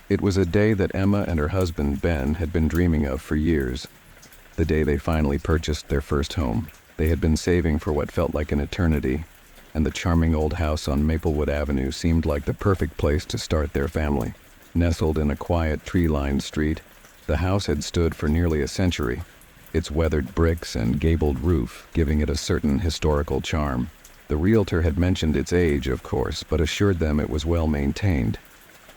It was a day that Emma and her husband Ben had been dreaming of for years, the day they finally purchased their first home. They had been saving for what felt like an eternity, and the charming old house on Maplewood Avenue seemed like the perfect place to start their family. Nestled in a quiet, tree-lined street, the house had stood for nearly a century, its weathered bricks and gabled roof giving it a certain historical charm. The realtor had mentioned its age, of course, but assured them it was well maintained,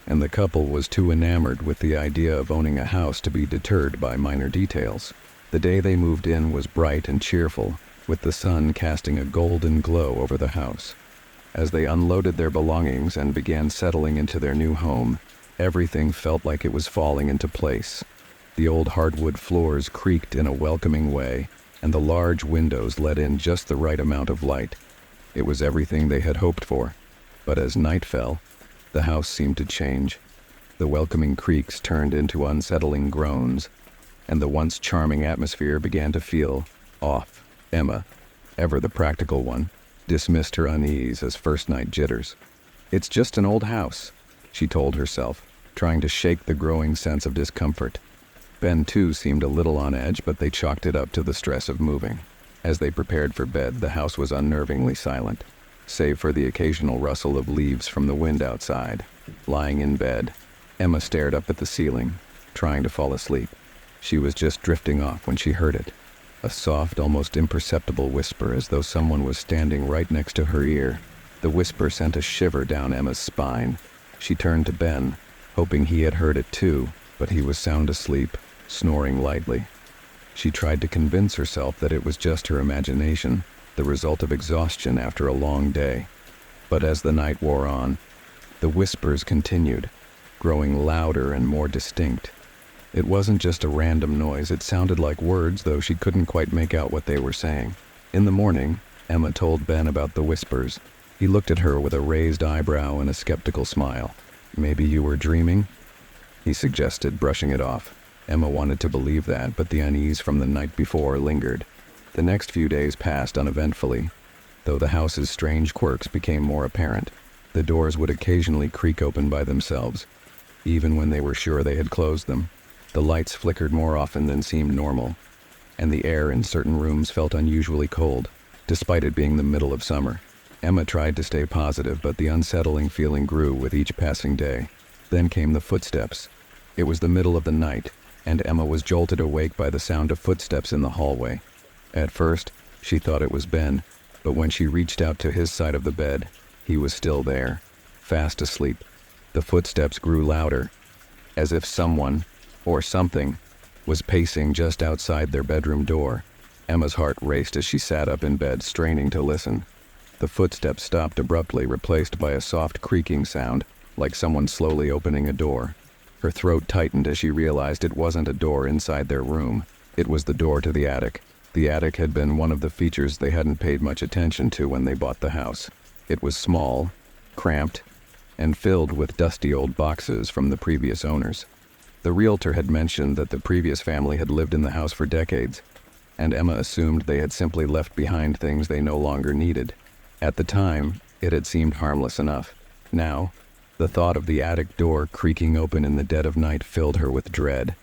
and the couple was too enamored with the idea of owning a house to be deterred by minor details. The day they moved in was bright and cheerful, with the sun casting a golden glow over the house. As they unloaded their belongings and began settling into their new home, everything felt like it was falling into place. The old hardwood floors creaked in a welcoming way, and the large windows let in just the right amount of light. It was everything they had hoped for, but as night fell, the house seemed to change. The welcoming creaks turned into unsettling groans, and the once charming atmosphere began to feel off. Emma, ever the practical one, dismissed her unease as first-night jitters. "It's just an old house," she told herself, trying to shake the growing sense of discomfort. Ben, too, seemed a little on edge, but they chalked it up to the stress of moving. As they prepared for bed, the house was unnervingly silent, save for the occasional rustle of leaves from the wind outside. Lying in bed, Emma stared up at the ceiling, trying to fall asleep. She was just drifting off when she heard it. A soft, almost imperceptible whisper, as though someone was standing right next to her ear. The whisper sent a shiver down Emma's spine. She turned to Ben, hoping he had heard it too, but he was sound asleep, snoring lightly. She tried to convince herself that it was just her imagination, the result of exhaustion after a long day. But as the night wore on, the whispers continued, growing louder and more distinct. It wasn't just a random noise, it sounded like words, though she couldn't quite make out what they were saying. In the morning, Emma told Ben about the whispers. He looked at her with a raised eyebrow and a skeptical smile. "Maybe you were dreaming?" he suggested, brushing it off. Emma wanted to believe that, but the unease from the night before lingered. The next few days passed uneventfully, though the house's strange quirks became more apparent. The doors would occasionally creak open by themselves, even when they were sure they had closed them. The lights flickered more often than seemed normal, and the air in certain rooms felt unusually cold, despite it being the middle of summer. Emma tried to stay positive, but the unsettling feeling grew with each passing day. Then came the footsteps. It was the middle of the night, and Emma was jolted awake by the sound of footsteps in the hallway. At first, she thought it was Ben, but when she reached out to his side of the bed, he was still there, fast asleep. The footsteps grew louder, as if someone, or something, was pacing just outside their bedroom door. Emma's heart raced as she sat up in bed, straining to listen. The footsteps stopped abruptly, replaced by a soft creaking sound, like someone slowly opening a door. Her throat tightened as she realized it wasn't a door inside their room. It was the door to the attic. The attic had been one of the features they hadn't paid much attention to when they bought the house. It was small, cramped, and filled with dusty old boxes from the previous owners. The realtor had mentioned that the previous family had lived in the house for decades, and Emma assumed they had simply left behind things they no longer needed. At the time, it had seemed harmless enough. Now, the thought of the attic door creaking open in the dead of night filled her with dread.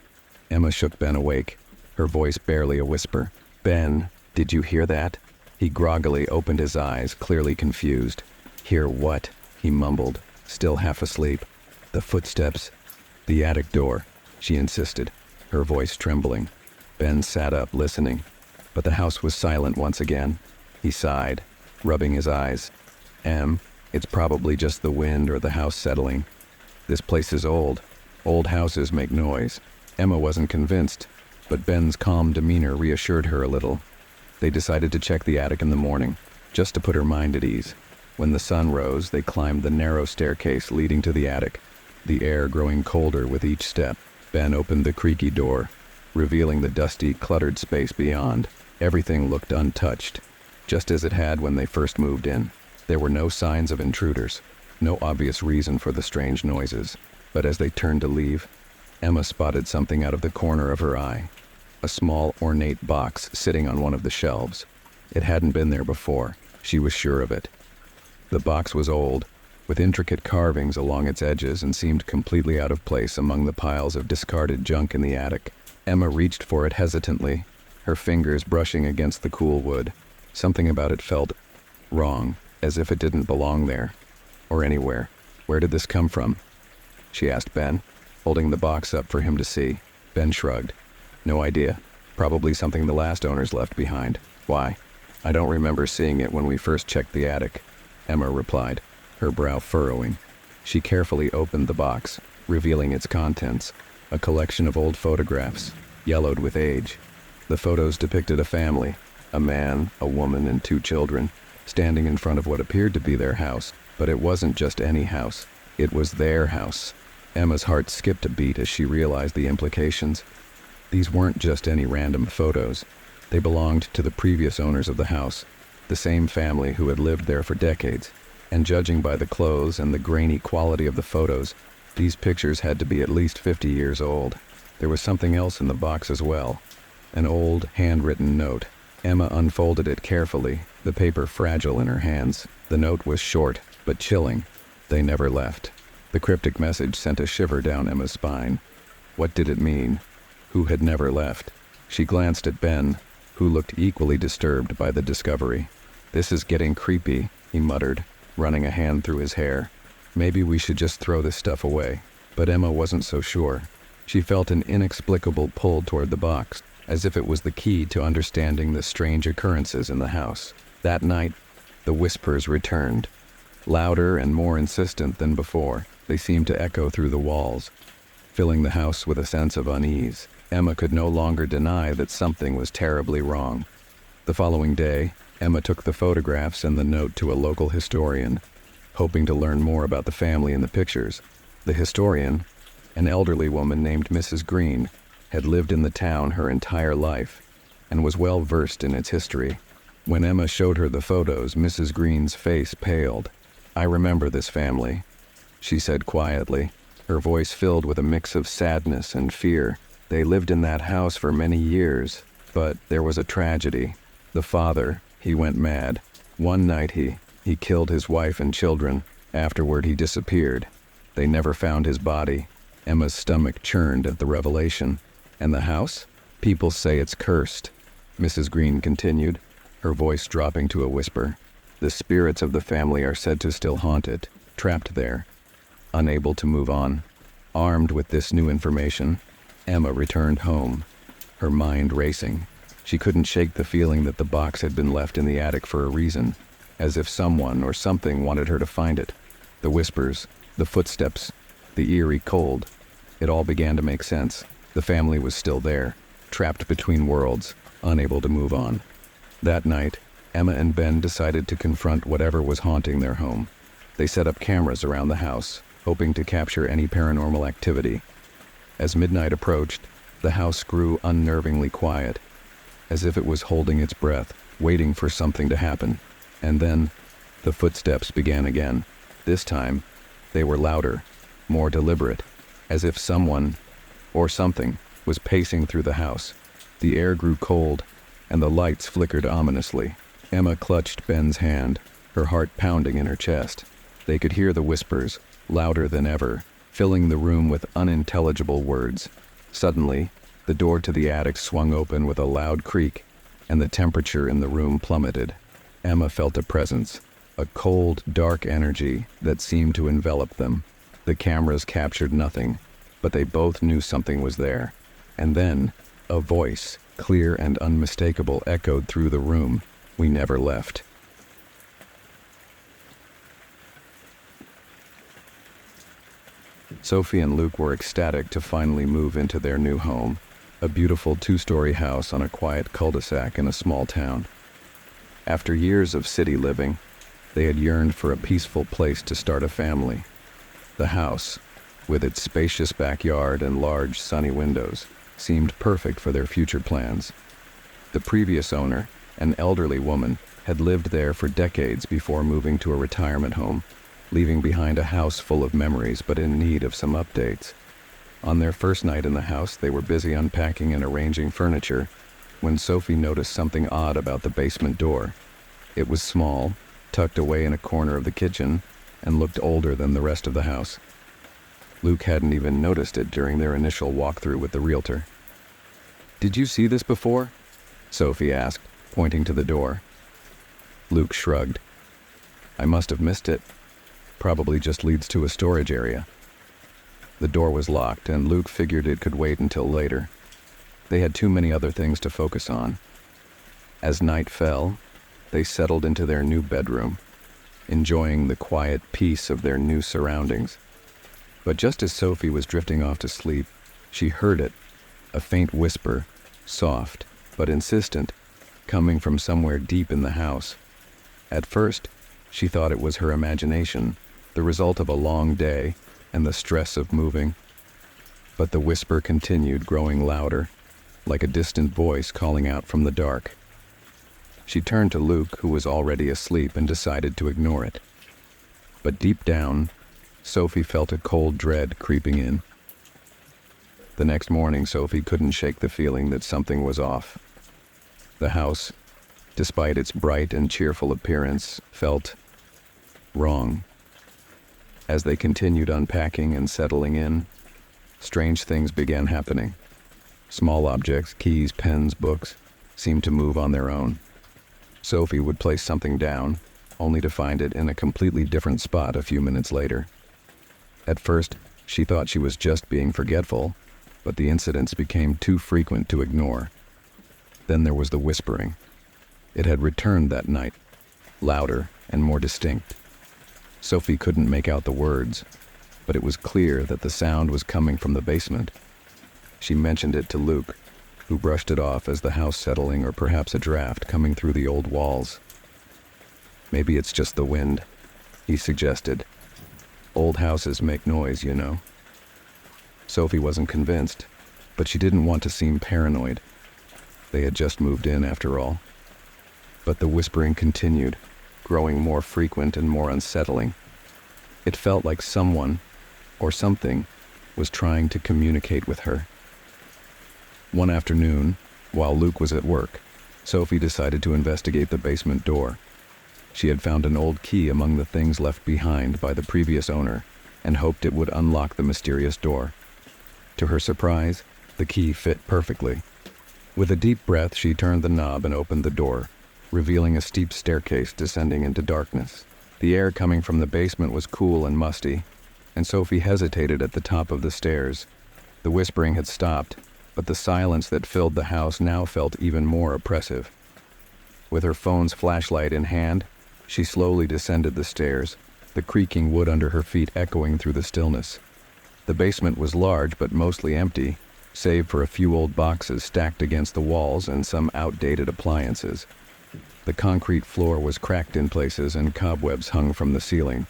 Emma shook Ben awake, her voice barely a whisper. "Ben, did you hear that?" He groggily opened his eyes, clearly confused. "Hear what?" he mumbled, still half asleep. "The footsteps. The attic door," she insisted, her voice trembling. Ben sat up, listening, but the house was silent once again. He sighed, rubbing his eyes. It's probably just the wind or the house settling. This place is old. Old houses make noise." Emma wasn't convinced, but Ben's calm demeanor reassured her a little. They decided to check the attic in the morning, just to put her mind at ease. When the sun rose, they climbed the narrow staircase leading to the attic, the air growing colder with each step. Ben opened the creaky door, revealing the dusty, cluttered space beyond. Everything looked untouched, just as it had when they first moved in. There were no signs of intruders, no obvious reason for the strange noises. But as they turned to leave, Emma spotted something out of the corner of her eye. A small, ornate box sitting on one of the shelves. It hadn't been there before, she was sure of it. The box was old, with intricate carvings along its edges, and seemed completely out of place among the piles of discarded junk in the attic. Emma reached for it hesitantly, her fingers brushing against the cool wood. Something about it felt wrong, as if it didn't belong there, or anywhere. "Where did this come from?" she asked Ben, holding the box up for him to see. Ben shrugged. "No idea. Probably something the last owners left behind." "Why?" "I don't remember seeing it when we first checked the attic," Emma replied, her brow furrowing. She carefully opened the box, revealing its contents, a collection of old photographs, yellowed with age. The photos depicted a family, a man, a woman, and 2 children, standing in front of what appeared to be their house. But it wasn't just any house. It was their house. Emma's heart skipped a beat as she realized the implications. These weren't just any random photos. They belonged to the previous owners of the house, the same family who had lived there for decades. And judging by the clothes and the grainy quality of the photos, these pictures had to be at least 50 years old. There was something else in the box as well. An old, handwritten note. Emma unfolded it carefully, the paper fragile in her hands. The note was short, but chilling. "They never left." The cryptic message sent a shiver down Emma's spine. What did it mean? Who had never left? She glanced at Ben, who looked equally disturbed by the discovery. "This is getting creepy," he muttered, running a hand through his hair. "Maybe we should just throw this stuff away." But Emma wasn't so sure. She felt an inexplicable pull toward the box, as if it was the key to understanding the strange occurrences in the house. That night, the whispers returned. Louder and more insistent than before, they seemed to echo through the walls, filling the house with a sense of unease. Emma could no longer deny that something was terribly wrong. The following day, Emma took the photographs and the note to a local historian, hoping to learn more about the family in the pictures. The historian, an elderly woman named Mrs. Green, had lived in the town her entire life and was well versed in its history. When Emma showed her the photos, Mrs. Green's face paled. "I remember this family," she said quietly, her voice filled with a mix of sadness and fear. "They lived in that house for many years, but there was a tragedy. The father, he went mad. One night he killed his wife and children. Afterward he disappeared. They never found his body." Emma's stomach churned at the revelation. "And the house? People say it's cursed," Mrs. Green continued, her voice dropping to a whisper. "The spirits of the family are said to still haunt it, trapped there, unable to move on." Armed with this new information, Emma returned home, her mind racing. She couldn't shake the feeling that the box had been left in the attic for a reason, as if someone or something wanted her to find it. The whispers, the footsteps, the eerie cold, it all began to make sense. The family was still there, trapped between worlds, unable to move on. That night, Emma and Ben decided to confront whatever was haunting their home. They set up cameras around the house, hoping to capture any paranormal activity. As midnight approached, the house grew unnervingly quiet, as if it was holding its breath, waiting for something to happen. And then, the footsteps began again. This time, they were louder, more deliberate, as if someone, or something, was pacing through the house. The air grew cold, and the lights flickered ominously. Emma clutched Ben's hand, her heart pounding in her chest. They could hear the whispers, louder than ever, filling the room with unintelligible words. Suddenly, the door to the attic swung open with a loud creak, and the temperature in the room plummeted. Emma felt a presence, a cold, dark energy that seemed to envelop them. The cameras captured nothing, but they both knew something was there. And then, a voice, clear and unmistakable, echoed through the room. "We never left." Sophie and Luke were ecstatic to finally move into their new home, a beautiful 2-story house on a quiet cul-de-sac in a small town. After years of city living, they had yearned for a peaceful place to start a family. The house, with its spacious backyard and large sunny windows, seemed perfect for their future plans. The previous owner, an elderly woman, had lived there for decades before moving to a retirement home, leaving behind a house full of memories but in need of some updates. On their first night in the house, they were busy unpacking and arranging furniture when Sophie noticed something odd about the basement door. It was small, tucked away in a corner of the kitchen, and looked older than the rest of the house. Luke hadn't even noticed it during their initial walkthrough with the realtor. "Did you see this before?" Sophie asked, pointing to the door. Luke shrugged. "I must have missed it. Probably just leads to a storage area." The door was locked, and Luke figured it could wait until later. They had too many other things to focus on. As night fell, they settled into their new bedroom, enjoying the quiet peace of their new surroundings. But just as Sophie was drifting off to sleep, she heard it, a faint whisper, soft but insistent, coming from somewhere deep in the house. At first, she thought it was her imagination, the result of a long day and the stress of moving. But the whisper continued, growing louder, like a distant voice calling out from the dark. She turned to Luke, who was already asleep, and decided to ignore it. But deep down, Sophie felt a cold dread creeping in. The next morning, Sophie couldn't shake the feeling that something was off. The house, despite its bright and cheerful appearance, felt wrong. As they continued unpacking and settling in, strange things began happening. Small objects, keys, pens, books, seemed to move on their own. Sophie would place something down, only to find it in a completely different spot a few minutes later. At first, she thought she was just being forgetful, but the incidents became too frequent to ignore. Then there was the whispering. It had returned that night, louder and more distinct. Sophie couldn't make out the words, but it was clear that the sound was coming from the basement. She mentioned it to Luke, who brushed it off as the house settling or perhaps a draft coming through the old walls. "Maybe it's just the wind," he suggested. "Old houses make noise, you know." Sophie wasn't convinced, but she didn't want to seem paranoid. They had just moved in, after all. But the whispering continued, growing more frequent and more unsettling. It felt like someone, or something, was trying to communicate with her. One afternoon, while Luke was at work, Sophie decided to investigate the basement door. She had found an old key among the things left behind by the previous owner and hoped it would unlock the mysterious door. To her surprise, the key fit perfectly. With a deep breath, she turned the knob and opened the door, revealing a steep staircase descending into darkness. The air coming from the basement was cool and musty, and Sophie hesitated at the top of the stairs. The whispering had stopped, but the silence that filled the house now felt even more oppressive. With her phone's flashlight in hand, she slowly descended the stairs, the creaking wood under her feet echoing through the stillness. The basement was large but mostly empty, save for a few old boxes stacked against the walls and some outdated appliances. The concrete floor was cracked in places and cobwebs hung from the ceiling.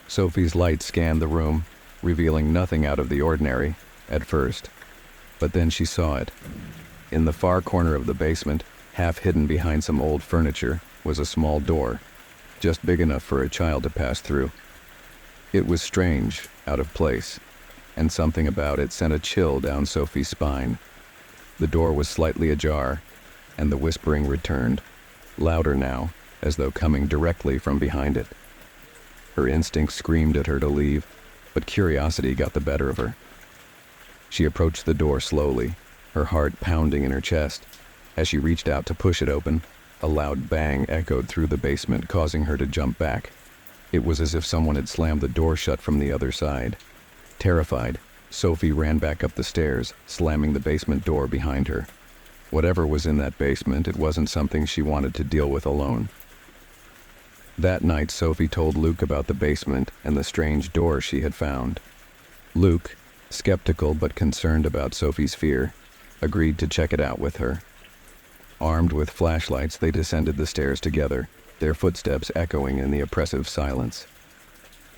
Sophie's light scanned the room, revealing nothing out of the ordinary at first. But then she saw it. In the far corner of the basement, half hidden behind some old furniture, was a small door, just big enough for a child to pass through. It was strange, out of place, and something about it sent a chill down Sophie's spine. The door was slightly ajar, and the whispering returned, louder now, as though coming directly from behind it. Her instinct screamed at her to leave, but curiosity got the better of her. She approached the door slowly, her heart pounding in her chest. As she reached out to push it open, a loud bang echoed through the basement, causing her to jump back. It was as if someone had slammed the door shut from the other side. Terrified, Sophie ran back up the stairs, slamming the basement door behind her. Whatever was in that basement, it wasn't something she wanted to deal with alone. That night, Sophie told Luke about the basement and the strange door she had found. Luke, skeptical but concerned about Sophie's fear, agreed to check it out with her. Armed with flashlights, they descended the stairs together, their footsteps echoing in the oppressive silence.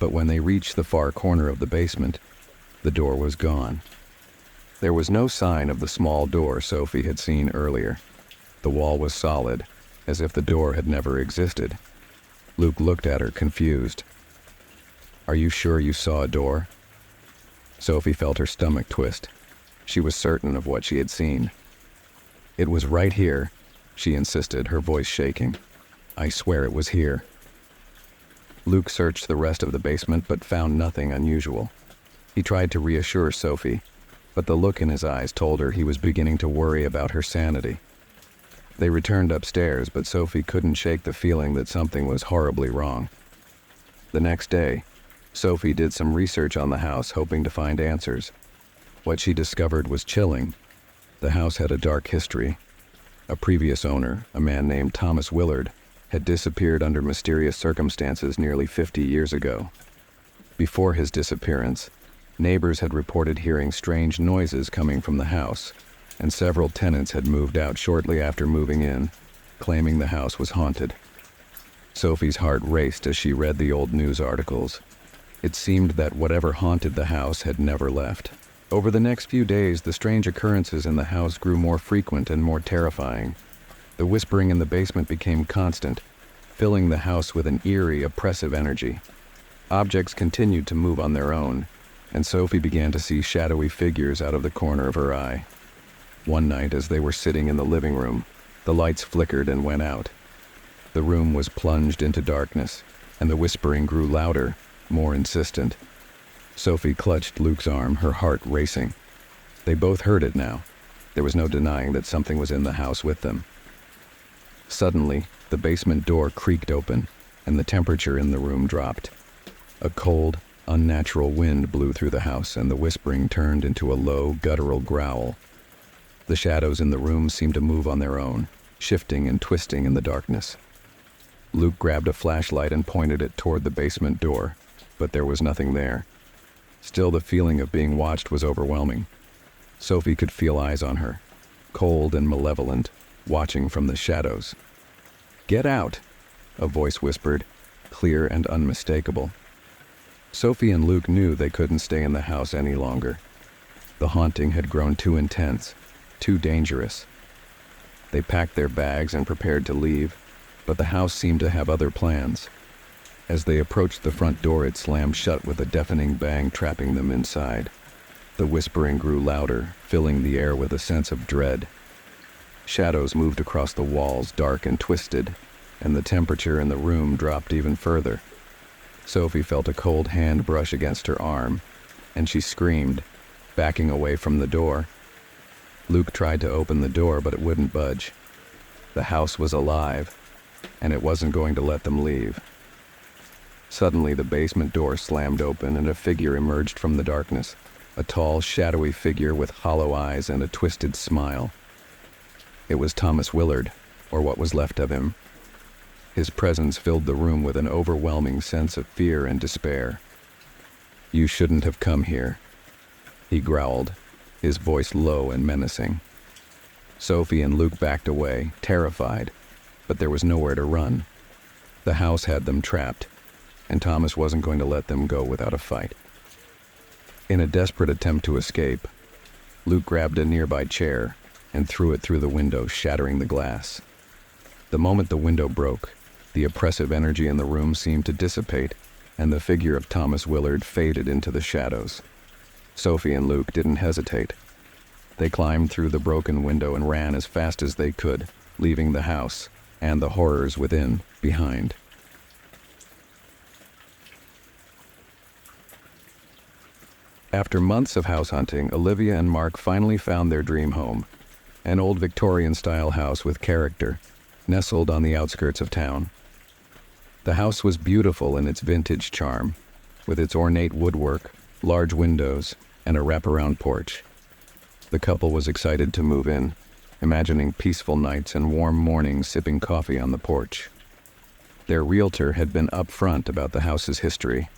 But when they reached the far corner of the basement, the door was gone. There was no sign of the small door Sophie had seen earlier. The wall was solid, as if the door had never existed. Luke looked at her, confused. "Are you sure you saw a door?" Sophie felt her stomach twist. She was certain of what she had seen. "It was right here," she insisted, her voice shaking. "I swear it was here." Luke searched the rest of the basement but found nothing unusual. He tried to reassure Sophie, but the look in his eyes told her he was beginning to worry about her sanity. They returned upstairs, but Sophie couldn't shake the feeling that something was horribly wrong. The next day, Sophie did some research on the house, hoping to find answers. What she discovered was chilling. The house had a dark history. A previous owner, a man named Thomas Willard, had disappeared under mysterious circumstances nearly 50 years ago. Before his disappearance, neighbors had reported hearing strange noises coming from the house, and several tenants had moved out shortly after moving in, claiming the house was haunted. Sophie's heart raced as she read the old news articles. It seemed that whatever haunted the house had never left. Over the next few days, the strange occurrences in the house grew more frequent and more terrifying. The whispering in the basement became constant, filling the house with an eerie, oppressive energy. Objects continued to move on their own, and Sophie began to see shadowy figures out of the corner of her eye. One night, as they were sitting in the living room, the lights flickered and went out. The room was plunged into darkness, and the whispering grew louder, more insistent. Sophie clutched Luke's arm, her heart racing. They both heard it now. There was no denying that something was in the house with them. Suddenly, the basement door creaked open, and the temperature in the room dropped. A cold, unnatural wind blew through the house, and the whispering turned into a low, guttural growl. The shadows in the room seemed to move on their own, shifting and twisting in the darkness. Luke grabbed a flashlight and pointed it toward the basement door, but there was nothing there. Still, the feeling of being watched was overwhelming. Sophie could feel eyes on her, cold and malevolent, watching from the shadows. "Get out," a voice whispered, clear and unmistakable. Sophie and Luke knew they couldn't stay in the house any longer. The haunting had grown too intense, too dangerous. They packed their bags and prepared to leave, but the house seemed to have other plans. As they approached the front door, it slammed shut with a deafening bang, trapping them inside. The whispering grew louder, filling the air with a sense of dread. Shadows moved across the walls, dark and twisted, and the temperature in the room dropped even further. Sophie felt a cold hand brush against her arm, and she screamed, backing away from the door. Luke tried to open the door, but it wouldn't budge. The house was alive, and it wasn't going to let them leave. Suddenly, the basement door slammed open, and a figure emerged from the darkness, a tall, shadowy figure with hollow eyes and a twisted smile. It was Thomas Willard, or what was left of him. His presence filled the room with an overwhelming sense of fear and despair. "You shouldn't have come here," he growled, his voice low and menacing. Sophie and Luke backed away, terrified, but there was nowhere to run. The house had them trapped, and Thomas wasn't going to let them go without a fight. In a desperate attempt to escape, Luke grabbed a nearby chair and threw it through the window, shattering the glass. The moment the window broke, the oppressive energy in the room seemed to dissipate, and the figure of Thomas Willard faded into the shadows. Sophie and Luke didn't hesitate. They climbed through the broken window and ran as fast as they could, leaving the house and the horrors within behind. After months of house hunting, Olivia and Mark finally found their dream home, an old Victorian-style house with character, nestled on the outskirts of town. The house was beautiful in its vintage charm, with its ornate woodwork, large windows, and a wraparound porch. The couple was excited to move in, imagining peaceful nights and warm mornings sipping coffee on the porch. Their realtor had been upfront about the house's history.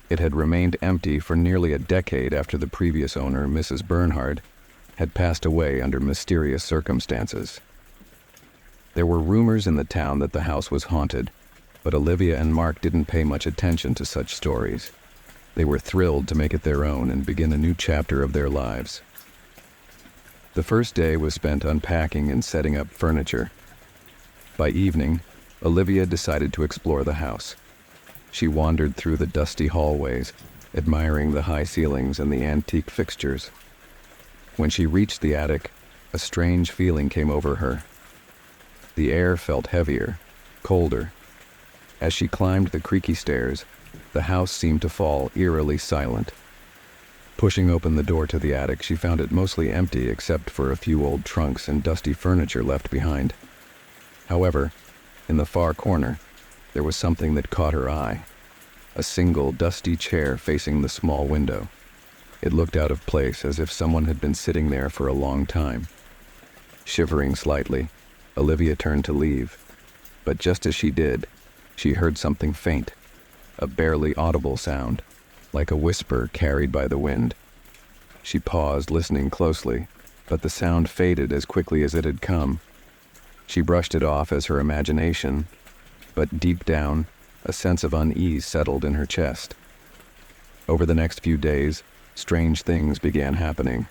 It had remained empty for nearly a decade after the previous owner, Mrs. Bernhard, had passed away under mysterious circumstances. There were rumors in the town that the house was haunted, but Olivia and Mark didn't pay much attention to such stories. They were thrilled to make it their own and begin a new chapter of their lives. The first day was spent unpacking and setting up furniture. By evening, Olivia decided to explore the house. She wandered through the dusty hallways, admiring the high ceilings and the antique fixtures. When she reached the attic, a strange feeling came over her. The air felt heavier, colder. As she climbed the creaky stairs, the house seemed to fall eerily silent. Pushing open the door to the attic, she found it mostly empty except for a few old trunks and dusty furniture left behind. However, in the far corner, there was something that caught her eye. A single, dusty chair facing the small window. It looked out of place, as if someone had been sitting there for a long time. Shivering slightly, Olivia turned to leave. But just as she did, she heard something faint, a barely audible sound, like a whisper carried by the wind. She paused, listening closely, but the sound faded as quickly as it had come. She brushed it off as her imagination, but deep down, a sense of unease settled in her chest. Over the next few days, strange things began happening.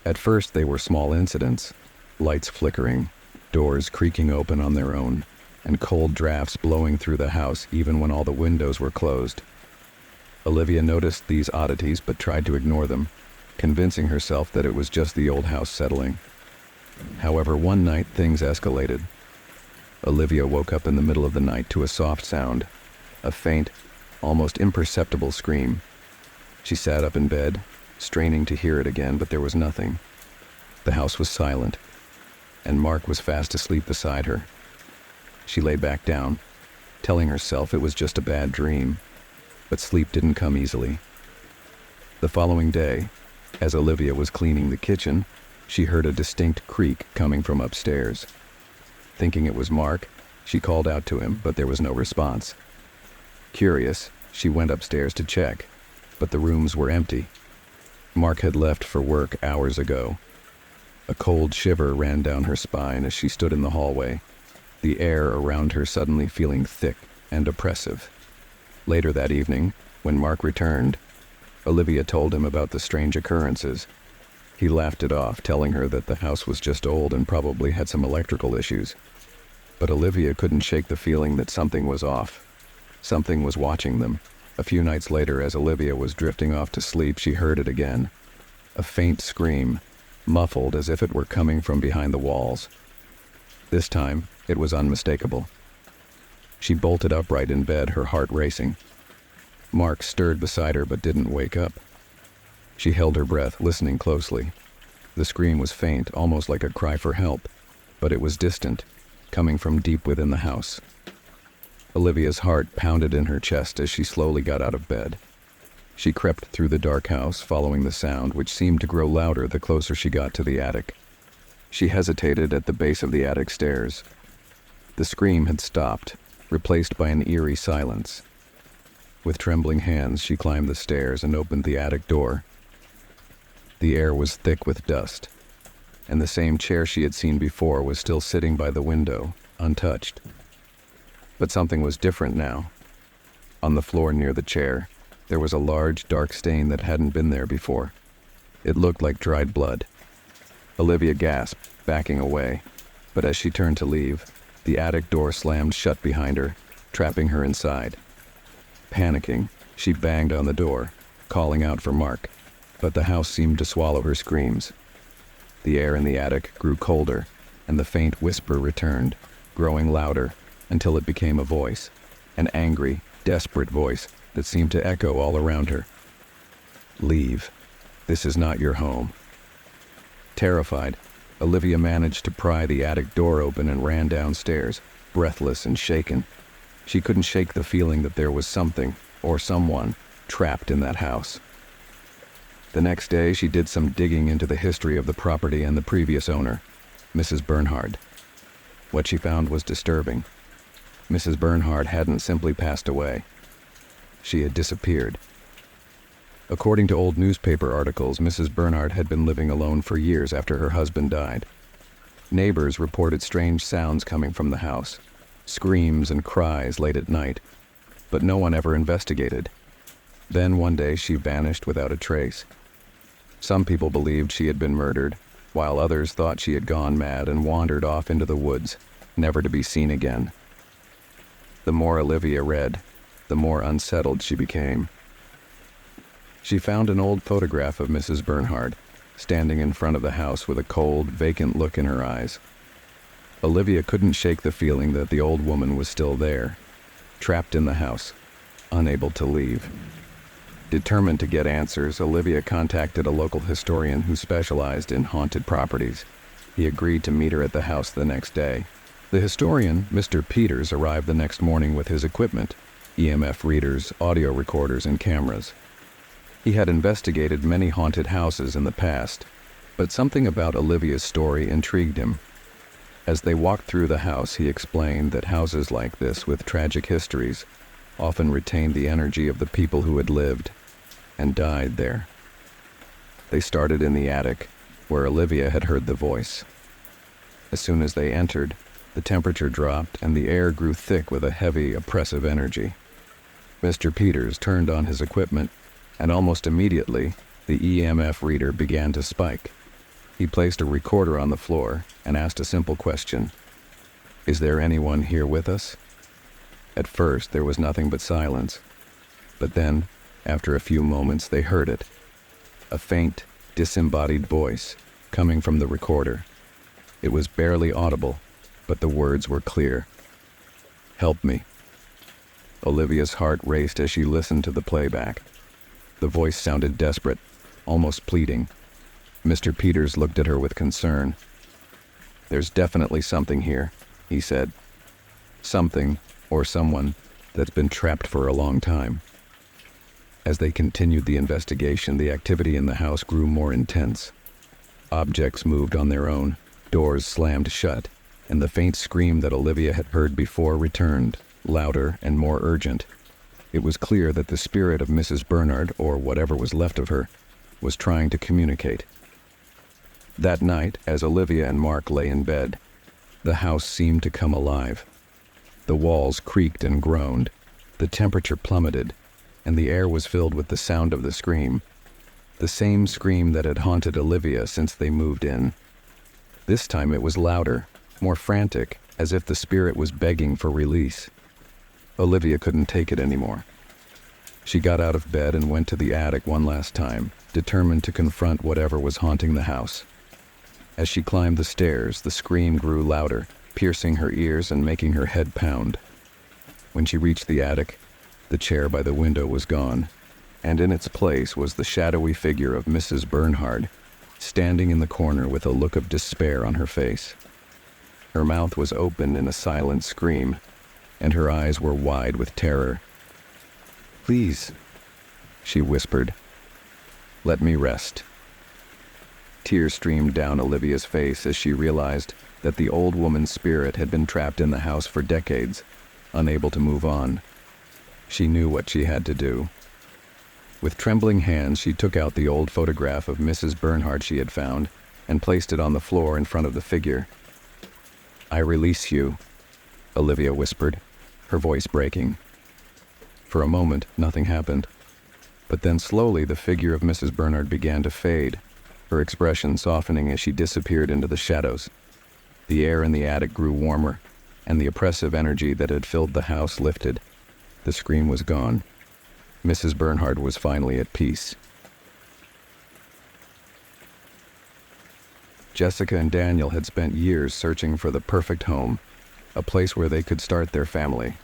At first they were small incidents, lights flickering, doors creaking open on their own, and cold drafts blowing through the house even when all the windows were closed. Olivia noticed these oddities but tried to ignore them, convincing herself that it was just the old house settling. However, one night things escalated. Olivia woke up in the middle of the night to a soft sound, a faint, almost imperceptible scream. She sat up in bed, straining to hear it again, but there was nothing. The house was silent, and Mark was fast asleep beside her. She lay back down, telling herself it was just a bad dream, but sleep didn't come easily. The following day, as Olivia was cleaning the kitchen, she heard a distinct creak coming from upstairs. Thinking it was Mark, she called out to him, but there was no response. Curious, she went upstairs to check, but the rooms were empty. Mark had left for work hours ago. A cold shiver ran down her spine as she stood in the hallway, the air around her suddenly feeling thick and oppressive. Later that evening, when Mark returned, Olivia told him about the strange occurrences. He laughed it off, telling her that the house was just old and probably had some electrical issues. But Olivia couldn't shake the feeling that something was off. Something was watching them. A few nights later, as Olivia was drifting off to sleep, she heard it again. A faint scream, muffled as if it were coming from behind the walls. This time, it was unmistakable. She bolted upright in bed, her heart racing. Mark stirred beside her but didn't wake up. She held her breath, listening closely. The scream was faint, almost like a cry for help, but it was distant, coming from deep within the house. Olivia's heart pounded in her chest as she slowly got out of bed. She crept through the dark house, following the sound, which seemed to grow louder the closer she got to the attic. She hesitated at the base of the attic stairs. The scream had stopped, replaced by an eerie silence. With trembling hands, she climbed the stairs and opened the attic door. The air was thick with dust, and the same chair she had seen before was still sitting by the window, untouched. But something was different now. On the floor near the chair, there was a large, dark stain that hadn't been there before. It looked like dried blood. Olivia gasped, backing away, but as she turned to leave, the attic door slammed shut behind her, trapping her inside. Panicking, she banged on the door, calling out for Mark, but the house seemed to swallow her screams. The air in the attic grew colder, and the faint whisper returned, growing louder, until it became a voice, an angry, desperate voice that seemed to echo all around her. "Leave. This is not your home." Terrified, Olivia managed to pry the attic door open and ran downstairs, breathless and shaken. She couldn't shake the feeling that there was something, or someone, trapped in that house. The next day, she did some digging into the history of the property and the previous owner, Mrs. Bernhard. What she found was disturbing. Mrs. Bernhard hadn't simply passed away. She had disappeared. According to old newspaper articles, Mrs. Bernhard had been living alone for years after her husband died. Neighbors reported strange sounds coming from the house, screams and cries late at night, but no one ever investigated. Then one day she vanished without a trace. Some people believed she had been murdered, while others thought she had gone mad and wandered off into the woods, never to be seen again. The more Olivia read, the more unsettled she became. She found an old photograph of Mrs. Bernhard, standing in front of the house with a cold, vacant look in her eyes. Olivia couldn't shake the feeling that the old woman was still there. trapped in the house, unable to leave. Determined to get answers, Olivia contacted a local historian who specialized in haunted properties. He agreed to meet her at the house the next day. The historian, Mr. Peters, arrived the next morning with his equipment: EMF readers, audio recorders, and cameras. He had investigated many haunted houses in the past, but something about Olivia's story intrigued him. As they walked through the house, he explained that houses like this with tragic histories often retained the energy of the people who had lived and died there. They started in the attic, where Olivia had heard the voice. As soon as they entered, the temperature dropped and the air grew thick with a heavy, oppressive energy. Mr. Peters turned on his equipment, and almost immediately, the EMF reader began to spike. He placed a recorder on the floor and asked a simple question: "Is there anyone here with us?" At first, there was nothing but silence. But then, after a few moments, they heard it. A faint, disembodied voice coming from the recorder. It was barely audible, but the words were clear. "Help me." Olivia's heart raced as she listened to the playback. The voice sounded desperate, almost pleading. Mr. Peters looked at her with concern. "There's definitely something here," he said. "Something, or someone, that's been trapped for a long time." As they continued the investigation, the activity in the house grew more intense. Objects moved on their own, doors slammed shut, and the faint scream that Olivia had heard before returned, louder and more urgent. It was clear that the spirit of Mrs. Bernard, or whatever was left of her, was trying to communicate. That night, as Olivia and Mark lay in bed, the house seemed to come alive. The walls creaked and groaned, the temperature plummeted, and the air was filled with the sound of the scream. The same scream that had haunted Olivia since they moved in. This time it was louder, more frantic, as if the spirit was begging for release. Olivia couldn't take it anymore. She got out of bed and went to the attic one last time, determined to confront whatever was haunting the house. As she climbed the stairs, the scream grew louder, piercing her ears and making her head pound. When she reached the attic, the chair by the window was gone, and in its place was the shadowy figure of Mrs. Bernhard, standing in the corner with a look of despair on her face. Her mouth was open in a silent scream, and her eyes were wide with terror. "Please," she whispered, "let me rest." Tears streamed down Olivia's face as she realized that the old woman's spirit had been trapped in the house for decades, unable to move on. She knew what she had to do. With trembling hands, she took out the old photograph of Mrs. Bernhard she had found and placed it on the floor in front of the figure. "I release you," Olivia whispered, her voice breaking. For a moment, nothing happened. But then slowly the figure of Mrs. Bernhard began to fade, her expression softening as she disappeared into the shadows. The air in the attic grew warmer, and the oppressive energy that had filled the house lifted. The scream was gone. Mrs. Bernhard was finally at peace. Jessica and Daniel had spent years searching for the perfect home, a place where they could start their family.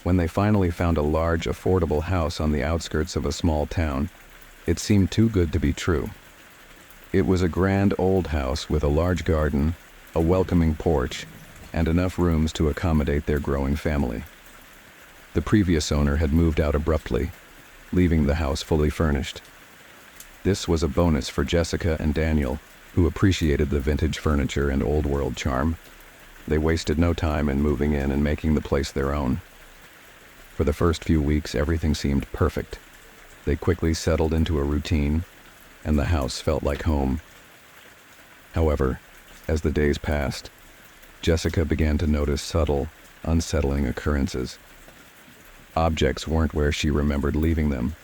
When they finally found a large, affordable house on the outskirts of a small town, it seemed too good to be true. It was a grand old house with a large garden, a welcoming porch, and enough rooms to accommodate their growing family. The previous owner had moved out abruptly, leaving the house fully furnished. This was a bonus for Jessica and Daniel, who appreciated the vintage furniture and old-world charm. They wasted no time in moving in and making the place their own. For the first few weeks, everything seemed perfect. They quickly settled into a routine, and the house felt like home. However, as the days passed, Jessica began to notice subtle, unsettling occurrences. Objects weren't where she remembered leaving them.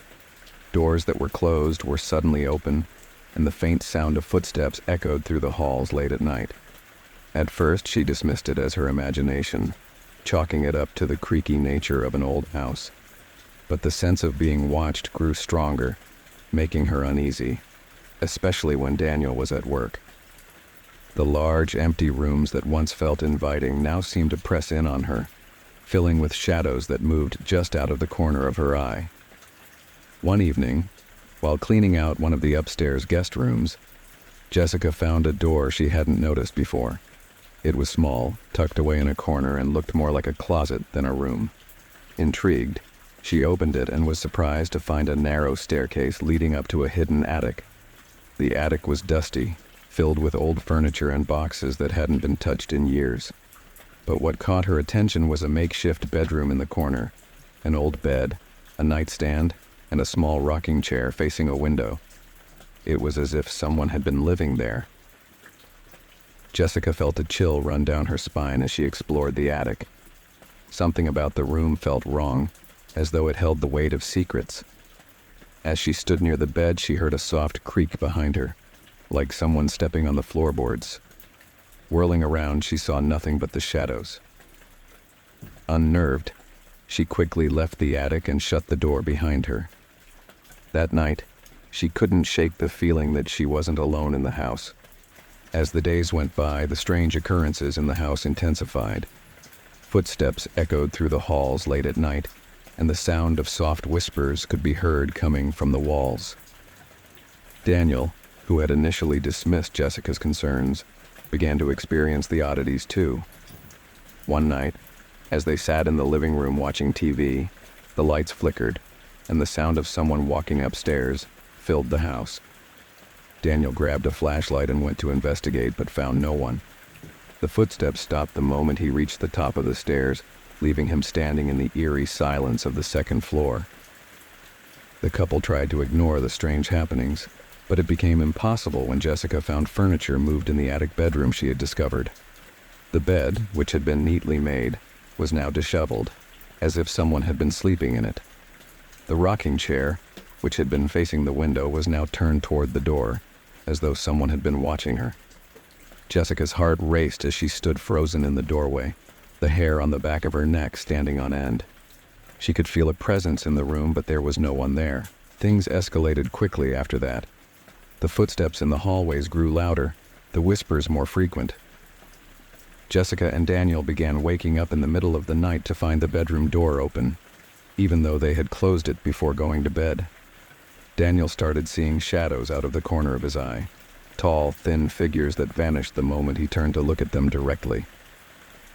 Doors that were closed were suddenly open, and the faint sound of footsteps echoed through the halls late at night. At first, she dismissed it as her imagination, chalking it up to the creaky nature of an old house. But the sense of being watched grew stronger, making her uneasy, especially when Daniel was at work. The large, empty rooms that once felt inviting now seemed to press in on her, filling with shadows that moved just out of the corner of her eye. One evening, while cleaning out one of the upstairs guest rooms, Jessica found a door she hadn't noticed before. It was small, tucked away in a corner, and looked more like a closet than a room. Intrigued, she opened it and was surprised to find a narrow staircase leading up to a hidden attic. The attic was dusty, filled with old furniture and boxes that hadn't been touched in years. But what caught her attention was a makeshift bedroom in the corner, an old bed, a nightstand, and a small rocking chair facing a window. It was as if someone had been living there. Jessica felt a chill run down her spine as she explored the attic. Something about the room felt wrong, as though it held the weight of secrets. As she stood near the bed, she heard a soft creak behind her, like someone stepping on the floorboards. Whirling around, she saw nothing but the shadows. Unnerved, she quickly left the attic and shut the door behind her. That night, she couldn't shake the feeling that she wasn't alone in the house. As the days went by, the strange occurrences in the house intensified. Footsteps echoed through the halls late at night, and the sound of soft whispers could be heard coming from the walls. Daniel, who had initially dismissed Jessica's concerns, began to experience the oddities too. One night, as they sat in the living room watching TV, the lights flickered, and the sound of someone walking upstairs filled the house. Daniel grabbed a flashlight and went to investigate, but found no one. The footsteps stopped the moment he reached the top of the stairs, leaving him standing in the eerie silence of the second floor. The couple tried to ignore the strange happenings, but it became impossible when Jessica found furniture moved in the attic bedroom she had discovered. The bed, which had been neatly made, was now disheveled, as if someone had been sleeping in it. The rocking chair, which had been facing the window, was now turned toward the door, as though someone had been watching her. Jessica's heart raced as she stood frozen in the doorway, the hair on the back of her neck standing on end. She could feel a presence in the room, but there was no one there. Things escalated quickly after that. The footsteps in the hallways grew louder, the whispers more frequent. Jessica and Daniel began waking up in the middle of the night to find the bedroom door open, even though they had closed it before going to bed. Daniel started seeing shadows out of the corner of his eye, tall, thin figures that vanished the moment he turned to look at them directly.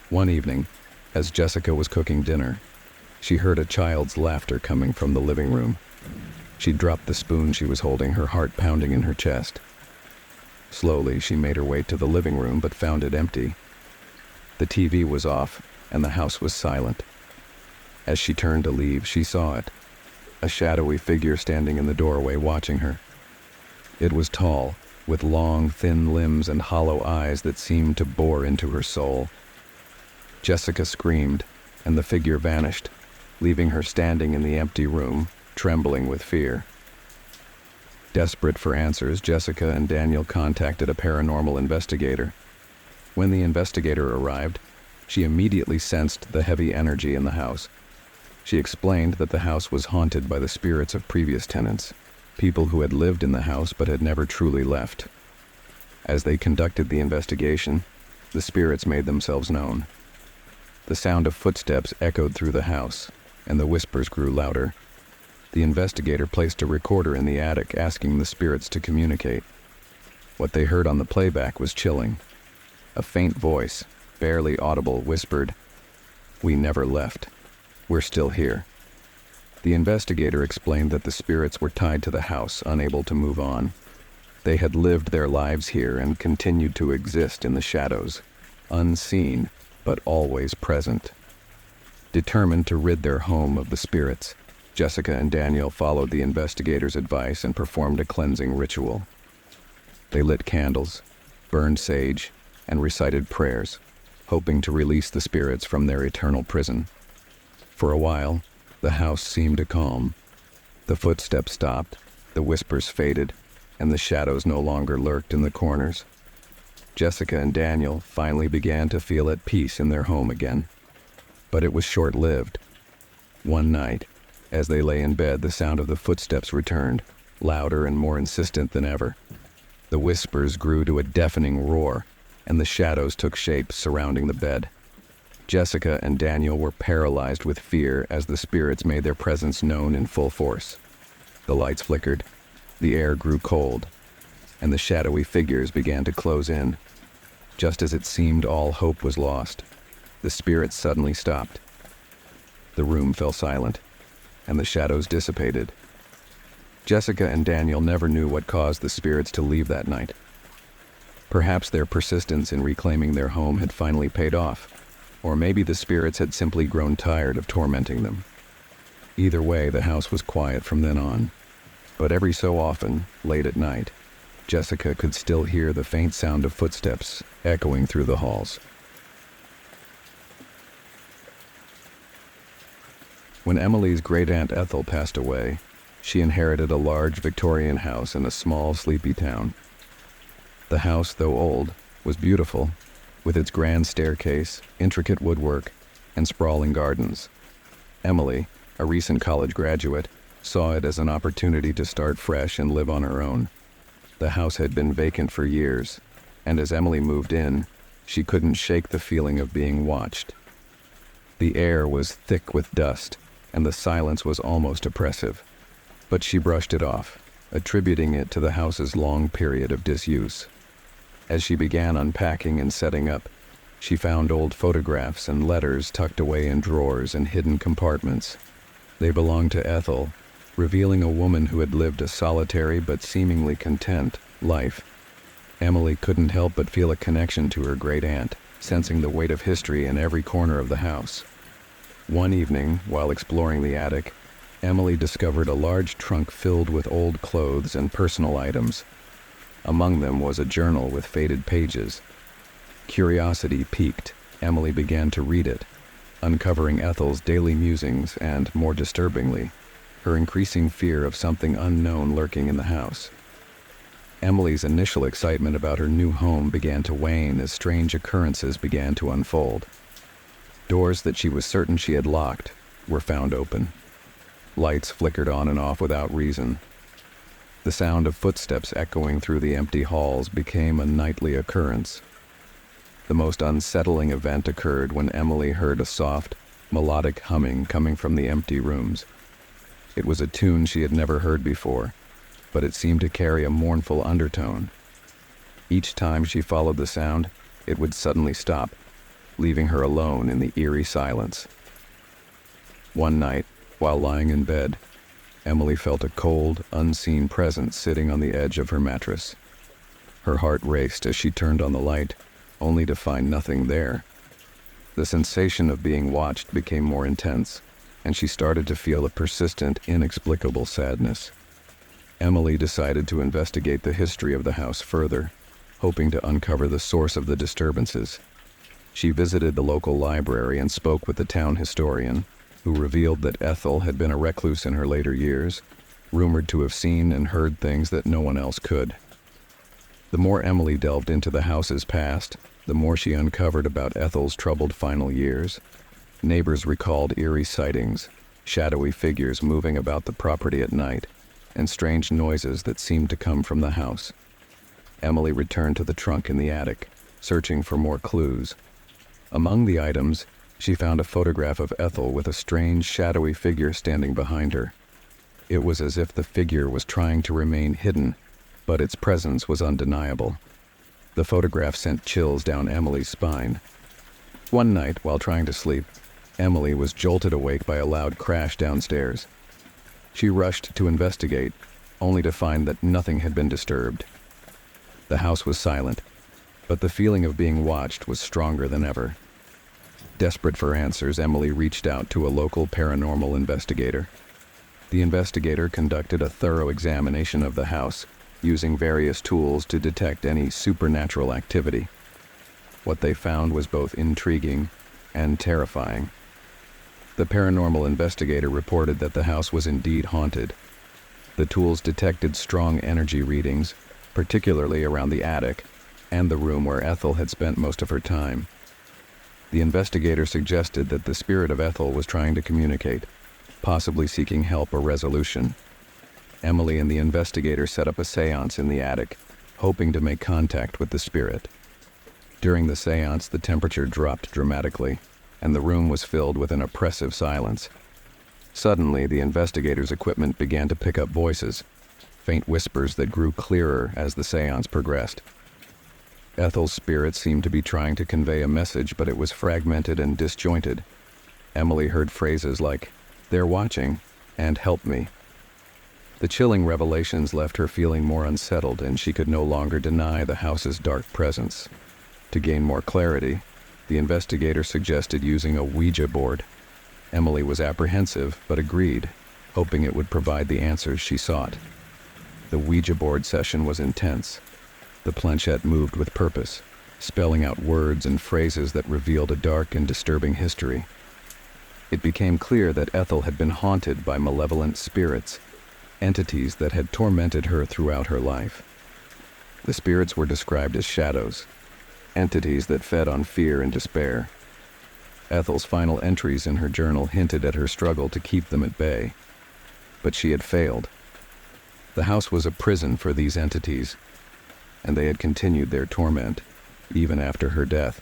One evening, as Jessica was cooking dinner, she heard a child's laughter coming from the living room. She dropped the spoon she was holding, her heart pounding in her chest. Slowly, she made her way to the living room, but found it empty. The TV was off, and the house was silent. As she turned to leave, she saw it, a shadowy figure standing in the doorway watching her. It was tall, with long, thin limbs and hollow eyes that seemed to bore into her soul. Jessica screamed, and the figure vanished, leaving her standing in the empty room, trembling with fear. Desperate for answers, Jessica and Daniel contacted a paranormal investigator. When the investigator arrived, she immediately sensed the heavy energy in the house. She explained that the house was haunted by the spirits of previous tenants, people who had lived in the house but had never truly left. As they conducted the investigation, the spirits made themselves known. The sound of footsteps echoed through the house, and the whispers grew louder. The investigator placed a recorder in the attic, asking the spirits to communicate. What they heard on the playback was chilling. A faint voice, barely audible, whispered, "We never left. We're still here." The investigator explained that the spirits were tied to the house, unable to move on. They had lived their lives here and continued to exist in the shadows, unseen but always present. Determined to rid their home of the spirits, Jessica and Daniel followed the investigator's advice and performed a cleansing ritual. They lit candles, burned sage, and recited prayers, hoping to release the spirits from their eternal prison. For a while, the house seemed to calm. The footsteps stopped, the whispers faded, and the shadows no longer lurked in the corners. Jessica and Daniel finally began to feel at peace in their home again. But it was short-lived. One night, as they lay in bed, the sound of the footsteps returned, louder and more insistent than ever. The whispers grew to a deafening roar, and the shadows took shape surrounding the bed. Jessica and Daniel were paralyzed with fear as the spirits made their presence known in full force. The lights flickered, the air grew cold, and the shadowy figures began to close in. Just as it seemed all hope was lost, the spirits suddenly stopped. The room fell silent, and the shadows dissipated. Jessica and Daniel never knew what caused the spirits to leave that night. Perhaps their persistence in reclaiming their home had finally paid off, or maybe the spirits had simply grown tired of tormenting them. Either way, the house was quiet from then on. But every so often, late at night, Jessica could still hear the faint sound of footsteps echoing through the halls. When Emily's great-aunt Ethel passed away, she inherited a large Victorian house in a small, sleepy town. The house, though old, was beautiful, with its grand staircase, intricate woodwork, and sprawling gardens. Emily, a recent college graduate, saw it as an opportunity to start fresh and live on her own. The house had been vacant for years, and as Emily moved in, she couldn't shake the feeling of being watched. The air was thick with dust, and the silence was almost oppressive. But she brushed it off, attributing it to the house's long period of disuse. As she began unpacking and setting up, she found old photographs and letters tucked away in drawers and hidden compartments. They belonged to Ethel, revealing a woman who had lived a solitary but seemingly content life. Emily couldn't help but feel a connection to her great-aunt, sensing the weight of history in every corner of the house. One evening, while exploring the attic, Emily discovered a large trunk filled with old clothes and personal items. Among them was a journal with faded pages. Curiosity piqued, Emily began to read it, uncovering Ethel's daily musings and, more disturbingly, her increasing fear of something unknown lurking in the house. Emily's initial excitement about her new home began to wane as strange occurrences began to unfold. Doors that she was certain she had locked were found open. Lights flickered on and off without reason. The sound of footsteps echoing through the empty halls became a nightly occurrence. The most unsettling event occurred when Emily heard a soft, melodic humming coming from the empty rooms. It was a tune she had never heard before, but it seemed to carry a mournful undertone. Each time she followed the sound, it would suddenly stop, leaving her alone in the eerie silence. One night, while lying in bed, Emily felt a cold, unseen presence sitting on the edge of her mattress. Her heart raced as she turned on the light, only to find nothing there. The sensation of being watched became more intense, and she started to feel a persistent, inexplicable sadness. Emily decided to investigate the history of the house further, hoping to uncover the source of the disturbances. She visited the local library and spoke with the town historian, who revealed that Ethel had been a recluse in her later years, rumored to have seen and heard things that no one else could. The more Emily delved into the house's past, the more she uncovered about Ethel's troubled final years. Neighbors recalled eerie sightings, shadowy figures moving about the property at night, and strange noises that seemed to come from the house. Emily returned to the trunk in the attic, searching for more clues. Among the items, she found a photograph of Ethel with a strange, shadowy figure standing behind her. It was as if the figure was trying to remain hidden, but its presence was undeniable. The photograph sent chills down Emily's spine. One night, while trying to sleep, Emily was jolted awake by a loud crash downstairs. She rushed to investigate, only to find that nothing had been disturbed. The house was silent, but the feeling of being watched was stronger than ever. Desperate for answers, Emily reached out to a local paranormal investigator. The investigator conducted a thorough examination of the house, using various tools to detect any supernatural activity. What they found was both intriguing and terrifying. The paranormal investigator reported that the house was indeed haunted. The tools detected strong energy readings, particularly around the attic and the room where Ethel had spent most of her time. The investigator suggested that the spirit of Ethel was trying to communicate, possibly seeking help or resolution. Emily and the investigator set up a seance in the attic, hoping to make contact with the spirit. During the seance, the temperature dropped dramatically, and the room was filled with an oppressive silence. Suddenly, the investigators' equipment began to pick up voices, faint whispers that grew clearer as the seance progressed. Ethel's spirit seemed to be trying to convey a message, but it was fragmented and disjointed. Emily heard phrases like, "They're watching," and "Help me." The chilling revelations left her feeling more unsettled, and she could no longer deny the house's dark presence. To gain more clarity, the investigator suggested using a Ouija board. Emily was apprehensive, but agreed, hoping it would provide the answers she sought. The Ouija board session was intense. The planchette moved with purpose, spelling out words and phrases that revealed a dark and disturbing history. It became clear that Ethel had been haunted by malevolent spirits, entities that had tormented her throughout her life. The spirits were described as shadows, entities that fed on fear and despair. Ethel's final entries in her journal hinted at her struggle to keep them at bay, but she had failed. The house was a prison for these entities, and they had continued their torment, even after her death.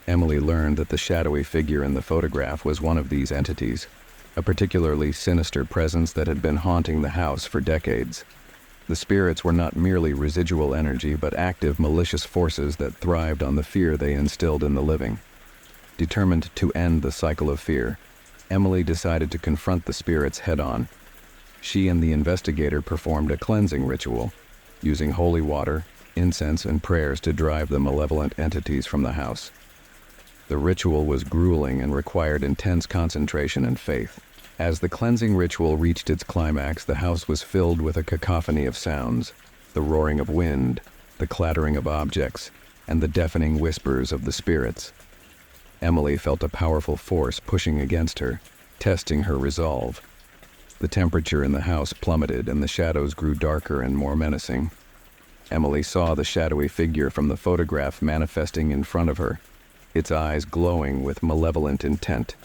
Emily learned that the shadowy figure in the photograph was one of these entities, a particularly sinister presence that had been haunting the house for decades. The spirits were not merely residual energy, but active, malicious forces that thrived on the fear they instilled in the living. Determined to end the cycle of fear, Emily decided to confront the spirits head-on. She and the investigator performed a cleansing ritual, using holy water, incense, and prayers to drive the malevolent entities from the house. The ritual was grueling and required intense concentration and faith. As the cleansing ritual reached its climax, the house was filled with a cacophony of sounds, the roaring of wind, the clattering of objects, and the deafening whispers of the spirits. Emily felt a powerful force pushing against her, testing her resolve. The temperature in the house plummeted, and the shadows grew darker and more menacing. Emily saw the shadowy figure from the photograph manifesting in front of her, its eyes glowing with malevolent intent.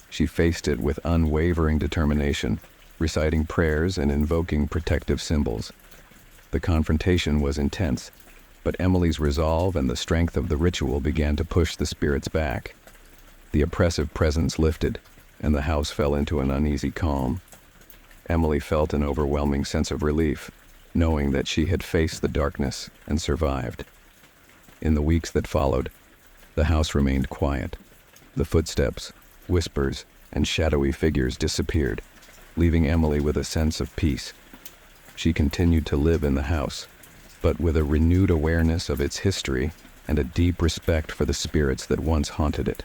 She faced it with unwavering determination, reciting prayers and invoking protective symbols. The confrontation was intense, but Emily's resolve and the strength of the ritual began to push the spirits back. The oppressive presence lifted, and the house fell into an uneasy calm. Emily felt an overwhelming sense of relief, knowing that she had faced the darkness and survived. In the weeks that followed, the house remained quiet. The footsteps, whispers, and shadowy figures disappeared, leaving Emily with a sense of peace. She continued to live in the house, but with a renewed awareness of its history and a deep respect for the spirits that once haunted it.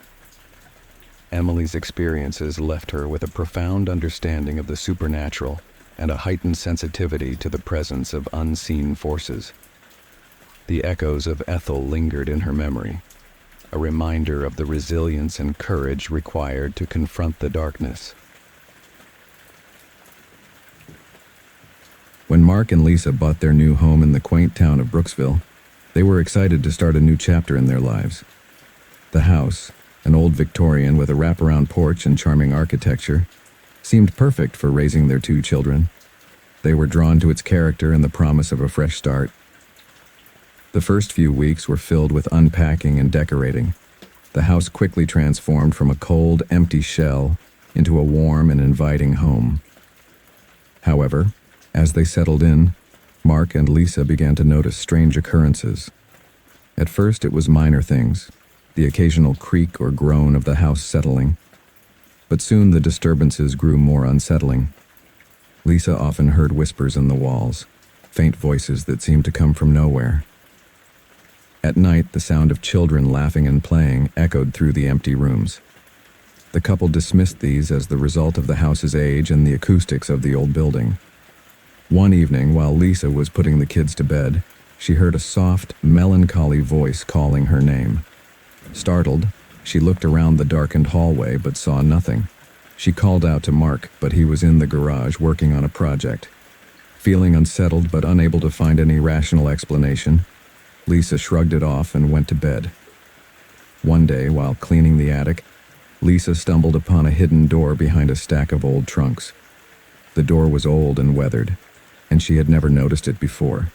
Emily's experiences left her with a profound understanding of the supernatural and a heightened sensitivity to the presence of unseen forces. The echoes of Ethel lingered in her memory, a reminder of the resilience and courage required to confront the darkness. When Mark and Lisa bought their new home in the quaint town of Brooksville, they were excited to start a new chapter in their lives. The house, an old Victorian with a wraparound porch and charming architecture, seemed perfect for raising their two children. They were drawn to its character and the promise of a fresh start. The first few weeks were filled with unpacking and decorating. The house quickly transformed from a cold, empty shell into a warm and inviting home. However, as they settled in, Mark and Lisa began to notice strange occurrences. At first, it was minor things, the occasional creak or groan of the house settling. But soon the disturbances grew more unsettling. Lisa often heard whispers in the walls, faint voices that seemed to come from nowhere. At night, the sound of children laughing and playing echoed through the empty rooms. The couple dismissed these as the result of the house's age and the acoustics of the old building. One evening, while Lisa was putting the kids to bed, she heard a soft, melancholy voice calling her name. Startled, she looked around the darkened hallway but saw nothing. She called out to Mark, but he was in the garage working on a project. Feeling unsettled but unable to find any rational explanation, Lisa shrugged it off and went to bed. One day, while cleaning the attic, Lisa stumbled upon a hidden door behind a stack of old trunks. The door was old and weathered, and she had never noticed it before.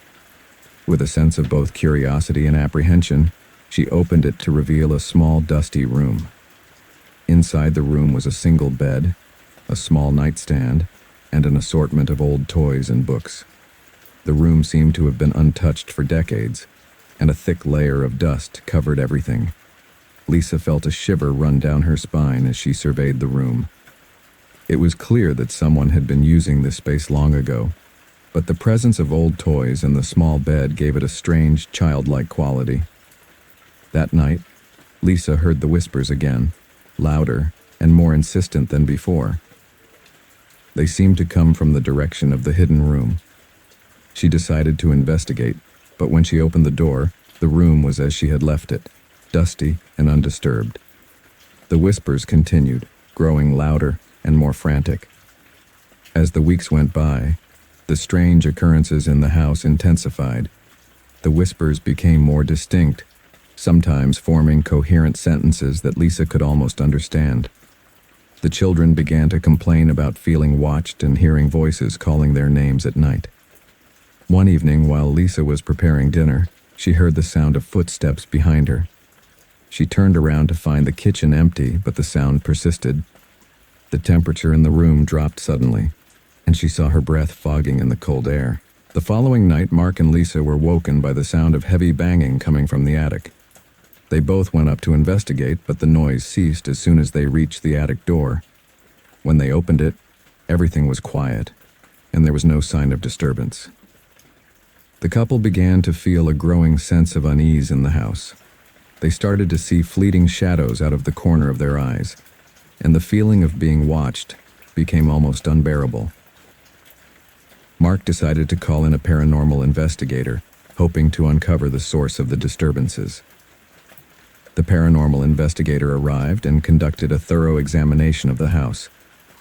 With a sense of both curiosity and apprehension, She opened it to reveal a small, dusty room. Inside the room was a single bed, a small nightstand, and an assortment of old toys and books. The room seemed to have been untouched for decades, and a thick layer of dust covered everything. Lisa felt a shiver run down her spine as she surveyed the room. It was clear that someone had been using this space long ago, but the presence of old toys and the small bed gave it a strange, childlike quality. That night, Lisa heard the whispers again, louder and more insistent than before. They seemed to come from the direction of the hidden room. She decided to investigate, but when she opened the door, the room was as she had left it, dusty and undisturbed. The whispers continued, growing louder and more frantic. As the weeks went by, the strange occurrences in the house intensified. The whispers became more distinct, sometimes forming coherent sentences that Lisa could almost understand. The children began to complain about feeling watched and hearing voices calling their names at night. One evening, while Lisa was preparing dinner, she heard the sound of footsteps behind her. She turned around to find the kitchen empty, but the sound persisted. The temperature in the room dropped suddenly, and she saw her breath fogging in the cold air. The following night, Mark and Lisa were woken by the sound of heavy banging coming from the attic. They both went up to investigate, but the noise ceased as soon as they reached the attic door. When they opened it, everything was quiet, and there was no sign of disturbance. The couple began to feel a growing sense of unease in the house. They started to see fleeting shadows out of the corner of their eyes, and the feeling of being watched became almost unbearable. Mark decided to call in a paranormal investigator, hoping to uncover the source of the disturbances. The paranormal investigator arrived and conducted a thorough examination of the house.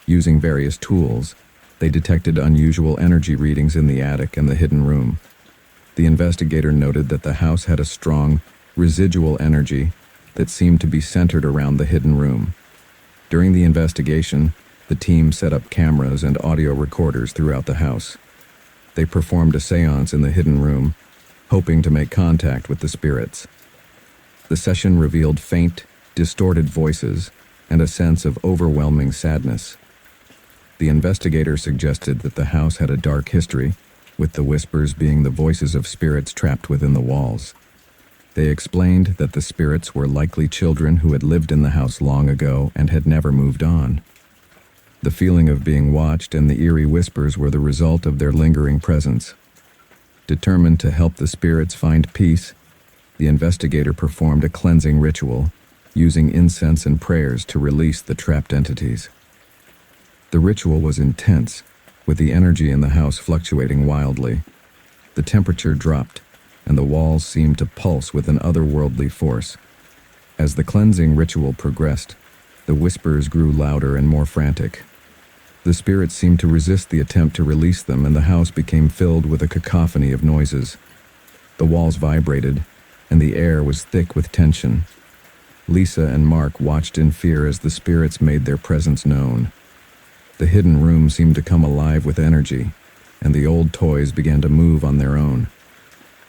Using various tools, they detected unusual energy readings in the attic and the hidden room. The investigator noted that the house had a strong, residual energy that seemed to be centered around the hidden room. During the investigation, the team set up cameras and audio recorders throughout the house. They performed a seance in the hidden room, hoping to make contact with the spirits. The session revealed faint, distorted voices and a sense of overwhelming sadness. The investigator suggested that the house had a dark history, with the whispers being the voices of spirits trapped within the walls. They explained that the spirits were likely children who had lived in the house long ago and had never moved on. The feeling of being watched and the eerie whispers were the result of their lingering presence. Determined to help the spirits find peace, the investigator performed a cleansing ritual, using incense and prayers to release the trapped entities. The ritual was intense, with the energy in the house fluctuating wildly. The temperature dropped, and the walls seemed to pulse with an otherworldly force. As the cleansing ritual progressed, the whispers grew louder and more frantic. The spirits seemed to resist the attempt to release them, and the house became filled with a cacophony of noises. The walls vibrated, and the air was thick with tension. Lisa and Mark watched in fear as the spirits made their presence known. The hidden room seemed to come alive with energy, and the old toys began to move on their own.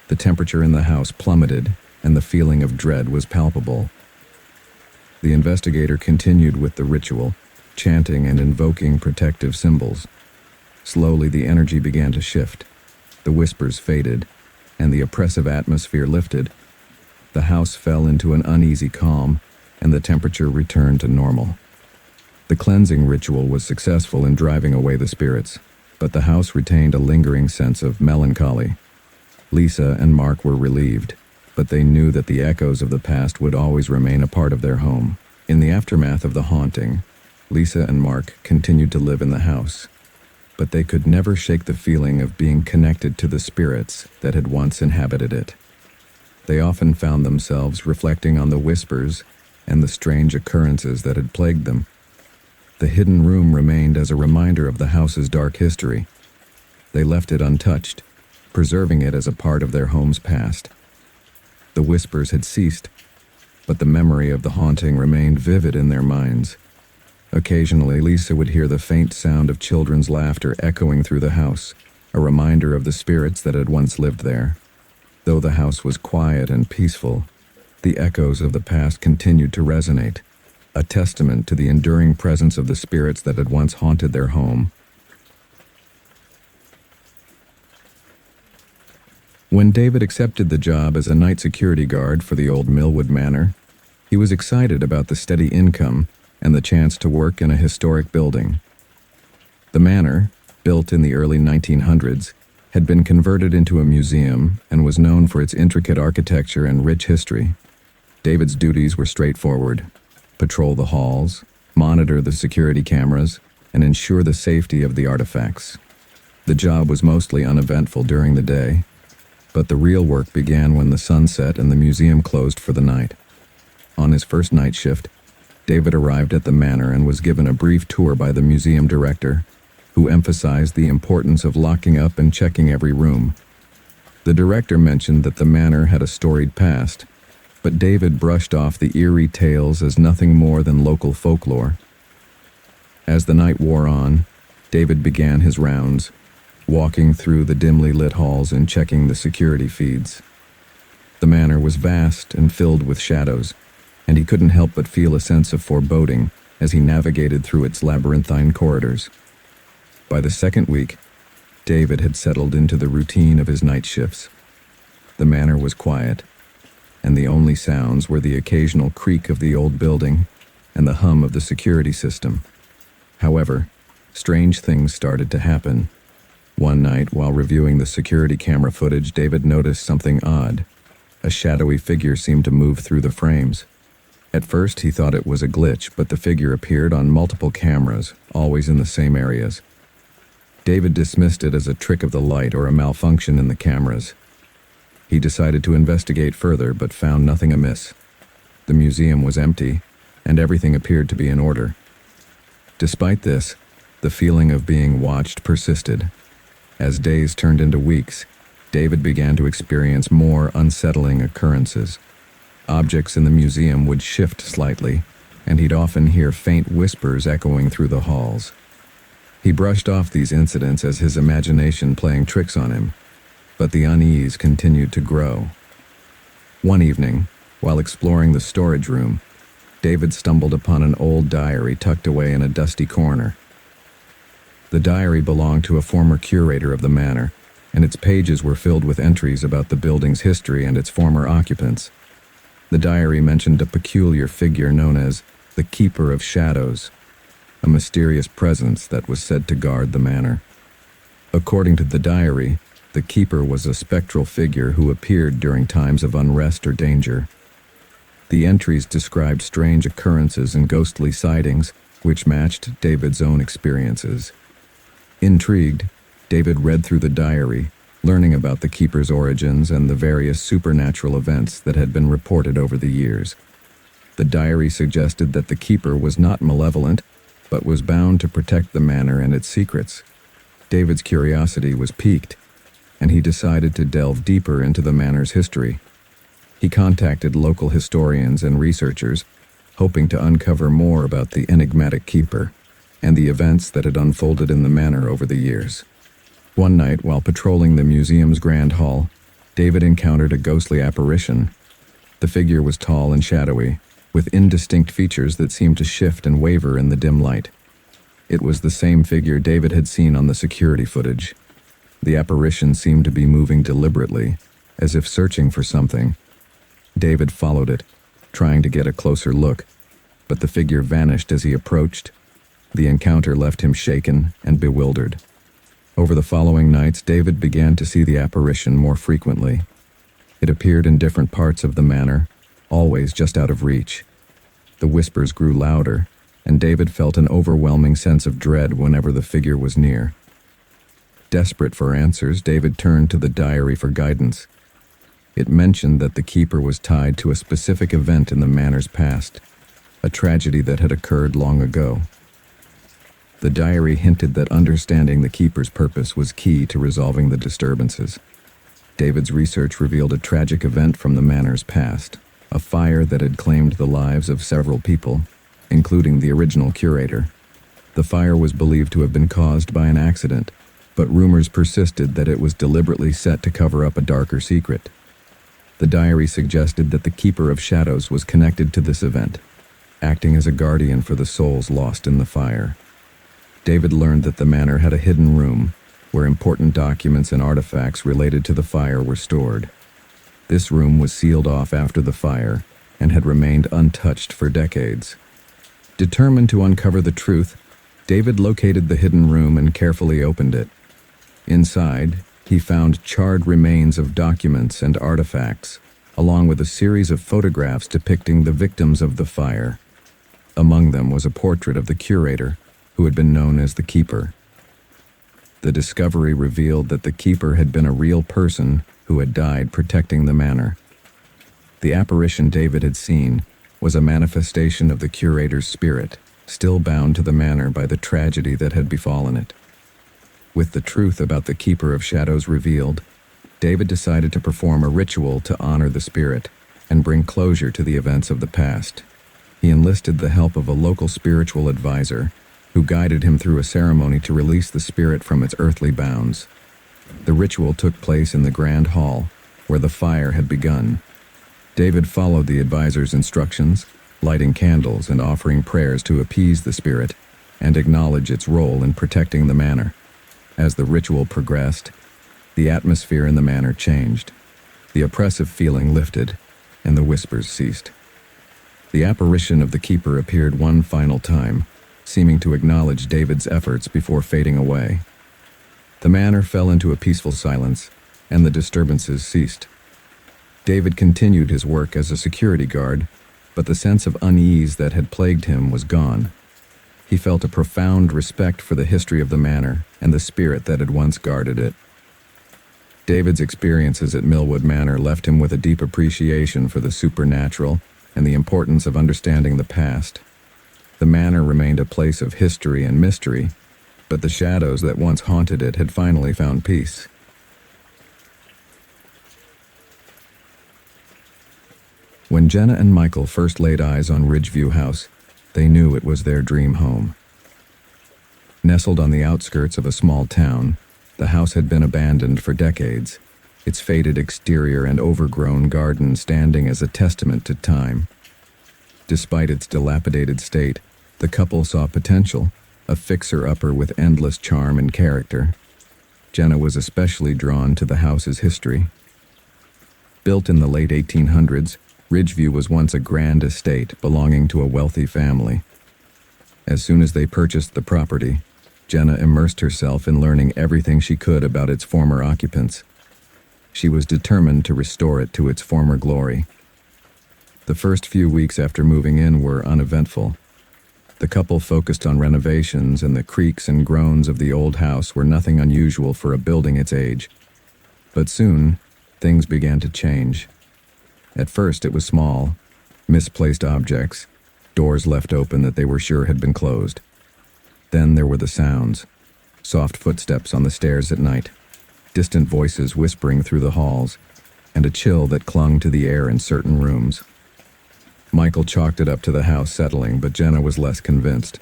The temperature in the house plummeted, and the feeling of dread was palpable. The investigator continued with the ritual, chanting and invoking protective symbols. Slowly, the energy began to shift. The whispers faded, and the oppressive atmosphere lifted. The house fell into an uneasy calm, and the temperature returned to normal. The cleansing ritual was successful in driving away the spirits, but the house retained a lingering sense of melancholy. Lisa and Mark were relieved, but they knew that the echoes of the past would always remain a part of their home. In the aftermath of the haunting, Lisa and Mark continued to live in the house, but they could never shake the feeling of being connected to the spirits that had once inhabited it. They often found themselves reflecting on the whispers and the strange occurrences that had plagued them. The hidden room remained as a reminder of the house's dark history. They left it untouched, preserving it as a part of their home's past. The whispers had ceased, but the memory of the haunting remained vivid in their minds. Occasionally, Lisa would hear the faint sound of children's laughter echoing through the house, a reminder of the spirits that had once lived there. Though the house was quiet and peaceful, The echoes of the past continued to resonate, a testament to the enduring presence of the spirits that had once haunted their home. When David accepted the job as a night security guard for the old Millwood Manor, he was excited about the steady income and the chance to work in a historic building. The manor, built in the early 1900s, had been converted into a museum and was known for its intricate architecture and rich history. David's duties were straightforward: patrol the halls, monitor the security cameras, and ensure the safety of the artifacts. The job was mostly uneventful during the day, but the real work began when the sun set and the museum closed for the night. On his first night shift, David arrived at the manor and was given a brief tour by the museum director, who emphasized the importance of locking up and checking every room. The director mentioned that the manor had a storied past, but David brushed off the eerie tales as nothing more than local folklore. As the night wore on, David began his rounds, walking through the dimly lit halls and checking the security feeds. The manor was vast and filled with shadows, and he couldn't help but feel a sense of foreboding as he navigated through its labyrinthine corridors. By the second week, David had settled into the routine of his night shifts. The manor was quiet, and the only sounds were the occasional creak of the old building and the hum of the security system. However, strange things started to happen. One night, while reviewing the security camera footage, David noticed something odd. A shadowy figure seemed to move through the frames. At first, he thought it was a glitch, but the figure appeared on multiple cameras, always in the same areas. David dismissed it as a trick of the light or a malfunction in the cameras. He decided to investigate further, but found nothing amiss. The museum was empty, and everything appeared to be in order. Despite this, the feeling of being watched persisted. As days turned into weeks, David began to experience more unsettling occurrences. Objects in the museum would shift slightly, and he'd often hear faint whispers echoing through the halls. He brushed off these incidents as his imagination playing tricks on him, but the unease continued to grow. One evening, while exploring the storage room, David stumbled upon an old diary tucked away in a dusty corner. The diary belonged to a former curator of the manor, and its pages were filled with entries about the building's history and its former occupants. The diary mentioned a peculiar figure known as the Keeper of Shadows, a mysterious presence that was said to guard the manor. According to the diary, the Keeper was a spectral figure who appeared during times of unrest or danger. The entries described strange occurrences and ghostly sightings, which matched David's own experiences. Intrigued, David read through the diary, learning about the Keeper's origins and the various supernatural events that had been reported over the years. The diary suggested that the Keeper was not malevolent, but was bound to protect the manor and its secrets. David's curiosity was piqued, and he decided to delve deeper into the manor's history. He contacted local historians and researchers, hoping to uncover more about the enigmatic Keeper and the events that had unfolded in the manor over the years. One night, while patrolling the museum's grand hall, David encountered a ghostly apparition. The figure was tall and shadowy, with indistinct features that seemed to shift and waver in the dim light. It was the same figure David had seen on the security footage. The apparition seemed to be moving deliberately, as if searching for something. David followed it, trying to get a closer look, but the figure vanished as he approached. The encounter left him shaken and bewildered. Over the following nights, David began to see the apparition more frequently. It appeared in different parts of the manor, always just out of reach. The whispers grew louder, and David felt an overwhelming sense of dread whenever the figure was near. Desperate for answers, David turned to the diary for guidance. It mentioned that the Keeper was tied to a specific event in the manor's past, a tragedy that had occurred long ago. The diary hinted that understanding the Keeper's purpose was key to resolving the disturbances. David's research revealed a tragic event from the manor's past, a fire that had claimed the lives of several people, including the original curator. The fire was believed to have been caused by an accident, but rumors persisted that it was deliberately set to cover up a darker secret. The diary suggested that the Keeper of Shadows was connected to this event, acting as a guardian for the souls lost in the fire. David learned that the manor had a hidden room where important documents and artifacts related to the fire were stored. This room was sealed off after the fire and had remained untouched for decades. Determined to uncover the truth, David located the hidden room and carefully opened it. Inside, he found charred remains of documents and artifacts, along with a series of photographs depicting the victims of the fire. Among them was a portrait of the curator, who had been known as the Keeper. The discovery revealed that the Keeper had been a real person who had died protecting the manor. The apparition David had seen was a manifestation of the curator's spirit, still bound to the manor by the tragedy that had befallen it. With the truth about the Keeper of Shadows revealed, David decided to perform a ritual to honor the spirit and bring closure to the events of the past. He enlisted the help of a local spiritual advisor who guided him through a ceremony to release the spirit from its earthly bounds. The ritual took place in the grand hall, where the fire had begun. David followed the advisor's instructions, lighting candles and offering prayers to appease the spirit and acknowledge its role in protecting the manor. As the ritual progressed, the atmosphere in the manor changed. The oppressive feeling lifted, and the whispers ceased. The apparition of the Keeper appeared one final time, seeming to acknowledge David's efforts before fading away. The manor fell into a peaceful silence, and the disturbances ceased. David continued his work as a security guard, but the sense of unease that had plagued him was gone. He felt a profound respect for the history of the manor and the spirit that had once guarded it. David's experiences at Millwood Manor left him with a deep appreciation for the supernatural and the importance of understanding the past. The manor remained a place of history and mystery, but the shadows that once haunted it had finally found peace. When Jenna and Michael first laid eyes on Ridgeview House, they knew it was their dream home. Nestled on the outskirts of a small town, the house had been abandoned for decades, its faded exterior and overgrown garden standing as a testament to time. Despite its dilapidated state, the couple saw potential, a fixer-upper with endless charm and character. Jenna was especially drawn to the house's history. Built in the late 1800s, Ridgeview was once a grand estate belonging to a wealthy family. As soon as they purchased the property, Jenna immersed herself in learning everything she could about its former occupants. She was determined to restore it to its former glory. The first few weeks after moving in were uneventful. The couple focused on renovations, and the creaks and groans of the old house were nothing unusual for a building its age. But soon, things began to change. At first it was small, misplaced objects, doors left open that they were sure had been closed. Then there were the sounds, soft footsteps on the stairs at night, distant voices whispering through the halls, and a chill that clung to the air in certain rooms. Michael chalked it up to the house settling, but Jenna was less convinced.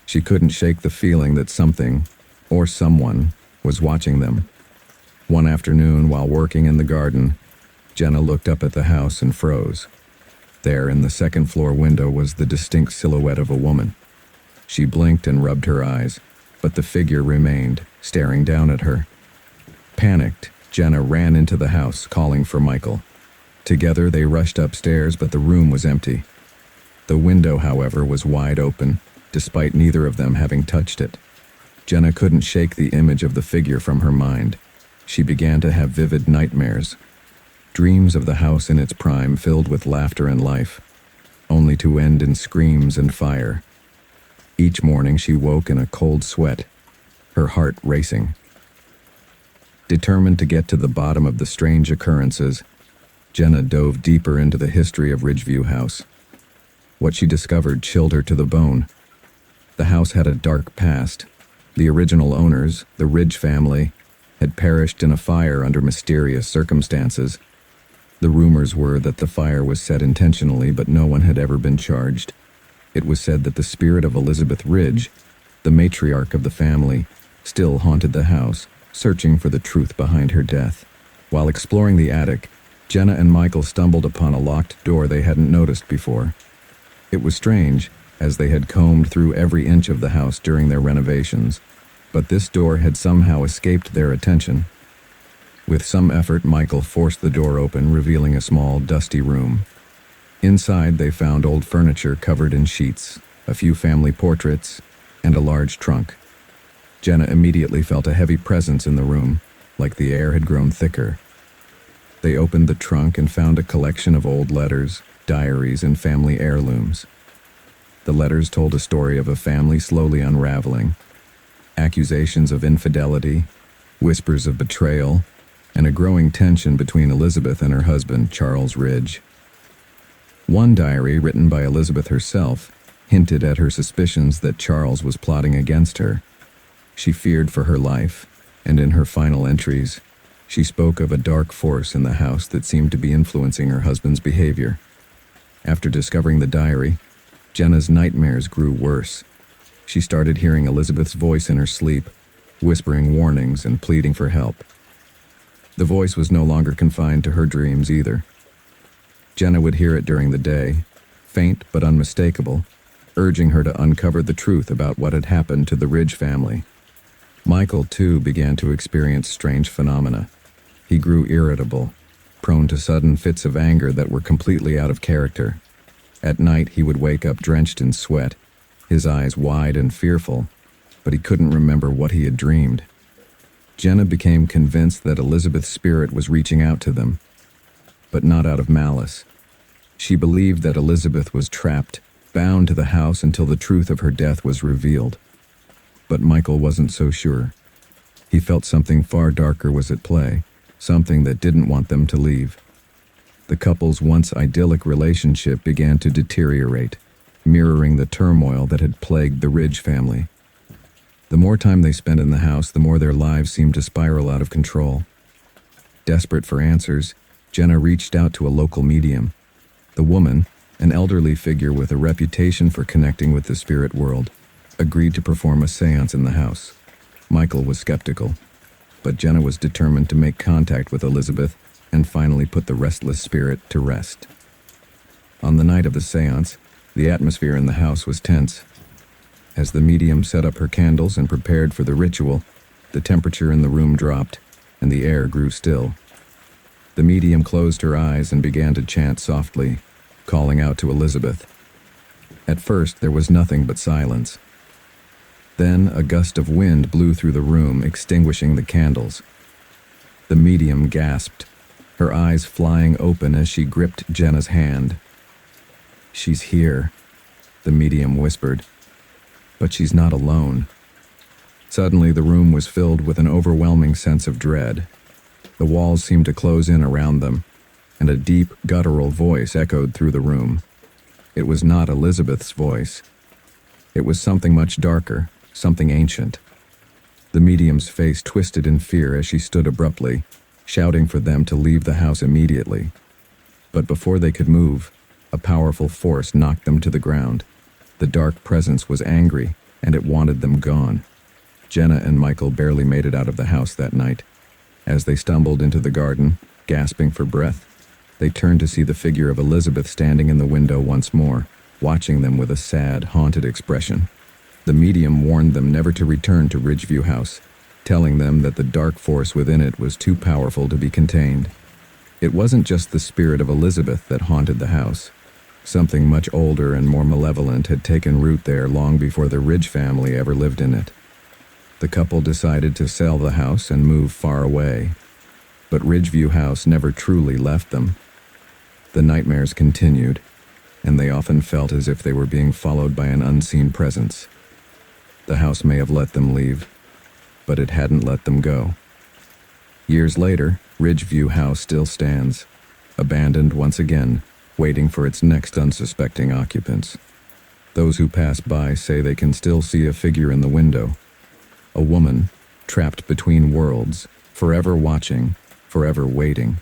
She couldn't shake the feeling that something, or someone, was watching them. One afternoon, while working in the garden, Jenna looked up at the house and froze. There, in the second-floor window, was the distinct silhouette of a woman. She blinked and rubbed her eyes, but the figure remained, staring down at her. Panicked, Jenna ran into the house, calling for Michael. Together they rushed upstairs, but the room was empty. The window, however, was wide open, despite neither of them having touched it. Jenna couldn't shake the image of the figure from her mind. She began to have vivid nightmares. Dreams of the house in its prime, filled with laughter and life, only to end in screams and fire. Each morning she woke in a cold sweat, her heart racing. Determined to get to the bottom of the strange occurrences, Jenna dove deeper into the history of Ridgeview House. What she discovered chilled her to the bone. The house had a dark past. The original owners, the Ridge family, had perished in a fire under mysterious circumstances. The rumors were that the fire was set intentionally, but no one had ever been charged. It was said that the spirit of Elizabeth Ridge, the matriarch of the family, still haunted the house, searching for the truth behind her death. While exploring the attic, Jenna and Michael stumbled upon a locked door they hadn't noticed before. It was strange, as they had combed through every inch of the house during their renovations, but this door had somehow escaped their attention. With some effort, Michael forced the door open, revealing a small, dusty room. Inside, they found old furniture covered in sheets, a few family portraits, and a large trunk. Jenna immediately felt a heavy presence in the room, like the air had grown thicker. They opened the trunk and found a collection of old letters, diaries, and family heirlooms. The letters told a story of a family slowly unraveling, accusations of infidelity, whispers of betrayal, and a growing tension between Elizabeth and her husband, Charles Ridge. One diary, written by Elizabeth herself, hinted at her suspicions that Charles was plotting against her. She feared for her life, and in her final entries, she spoke of a dark force in the house that seemed to be influencing her husband's behavior. After discovering the diary, Jenna's nightmares grew worse. She started hearing Elizabeth's voice in her sleep, whispering warnings and pleading for help. The voice was no longer confined to her dreams either. Jenna would hear it during the day, faint but unmistakable, urging her to uncover the truth about what had happened to the Ridge family. Michael, too, began to experience strange phenomena. He grew irritable, prone to sudden fits of anger that were completely out of character. At night, he would wake up drenched in sweat, his eyes wide and fearful, but he couldn't remember what he had dreamed. Jenna became convinced that Elizabeth's spirit was reaching out to them, but not out of malice. She believed that Elizabeth was trapped, bound to the house until the truth of her death was revealed. But Michael wasn't so sure. He felt something far darker was at play, something that didn't want them to leave. The couple's once idyllic relationship began to deteriorate, mirroring the turmoil that had plagued the Ridge family. The more time they spent in the house, the more their lives seemed to spiral out of control. Desperate for answers, Jenna reached out to a local medium. The woman, an elderly figure with a reputation for connecting with the spirit world, agreed to perform a seance in the house. Michael was skeptical, but Jenna was determined to make contact with Elizabeth and finally put the restless spirit to rest. On the night of the seance, the atmosphere in the house was tense. As the medium set up her candles and prepared for the ritual, the temperature in the room dropped, and the air grew still. The medium closed her eyes and began to chant softly, calling out to Elizabeth. At first, there was nothing but silence. Then, a gust of wind blew through the room, extinguishing the candles. The medium gasped, her eyes flying open as she gripped Jenna's hand. "She's here," the medium whispered. "But she's not alone." Suddenly, the room was filled with an overwhelming sense of dread. The walls seemed to close in around them, and a deep, guttural voice echoed through the room. It was not Elizabeth's voice. It was something much darker, something ancient. The medium's face twisted in fear as she stood abruptly, shouting for them to leave the house immediately. But before they could move, a powerful force knocked them to the ground. The dark presence was angry, and it wanted them gone. Jenna and Michael barely made it out of the house that night. As they stumbled into the garden, gasping for breath, they turned to see the figure of Elizabeth standing in the window once more, watching them with a sad, haunted expression. The medium warned them never to return to Ridgeview House, telling them that the dark force within it was too powerful to be contained. It wasn't just the spirit of Elizabeth that haunted the house. Something much older and more malevolent had taken root there long before the Ridge family ever lived in it. The couple decided to sell the house and move far away, but Ridgeview House never truly left them. The nightmares continued, and they often felt as if they were being followed by an unseen presence. The house may have let them leave, but it hadn't let them go. Years later, Ridgeview House still stands, abandoned once again, waiting for its next unsuspecting occupants. Those who pass by say they can still see a figure in the window, a woman trapped between worlds, forever watching, forever waiting.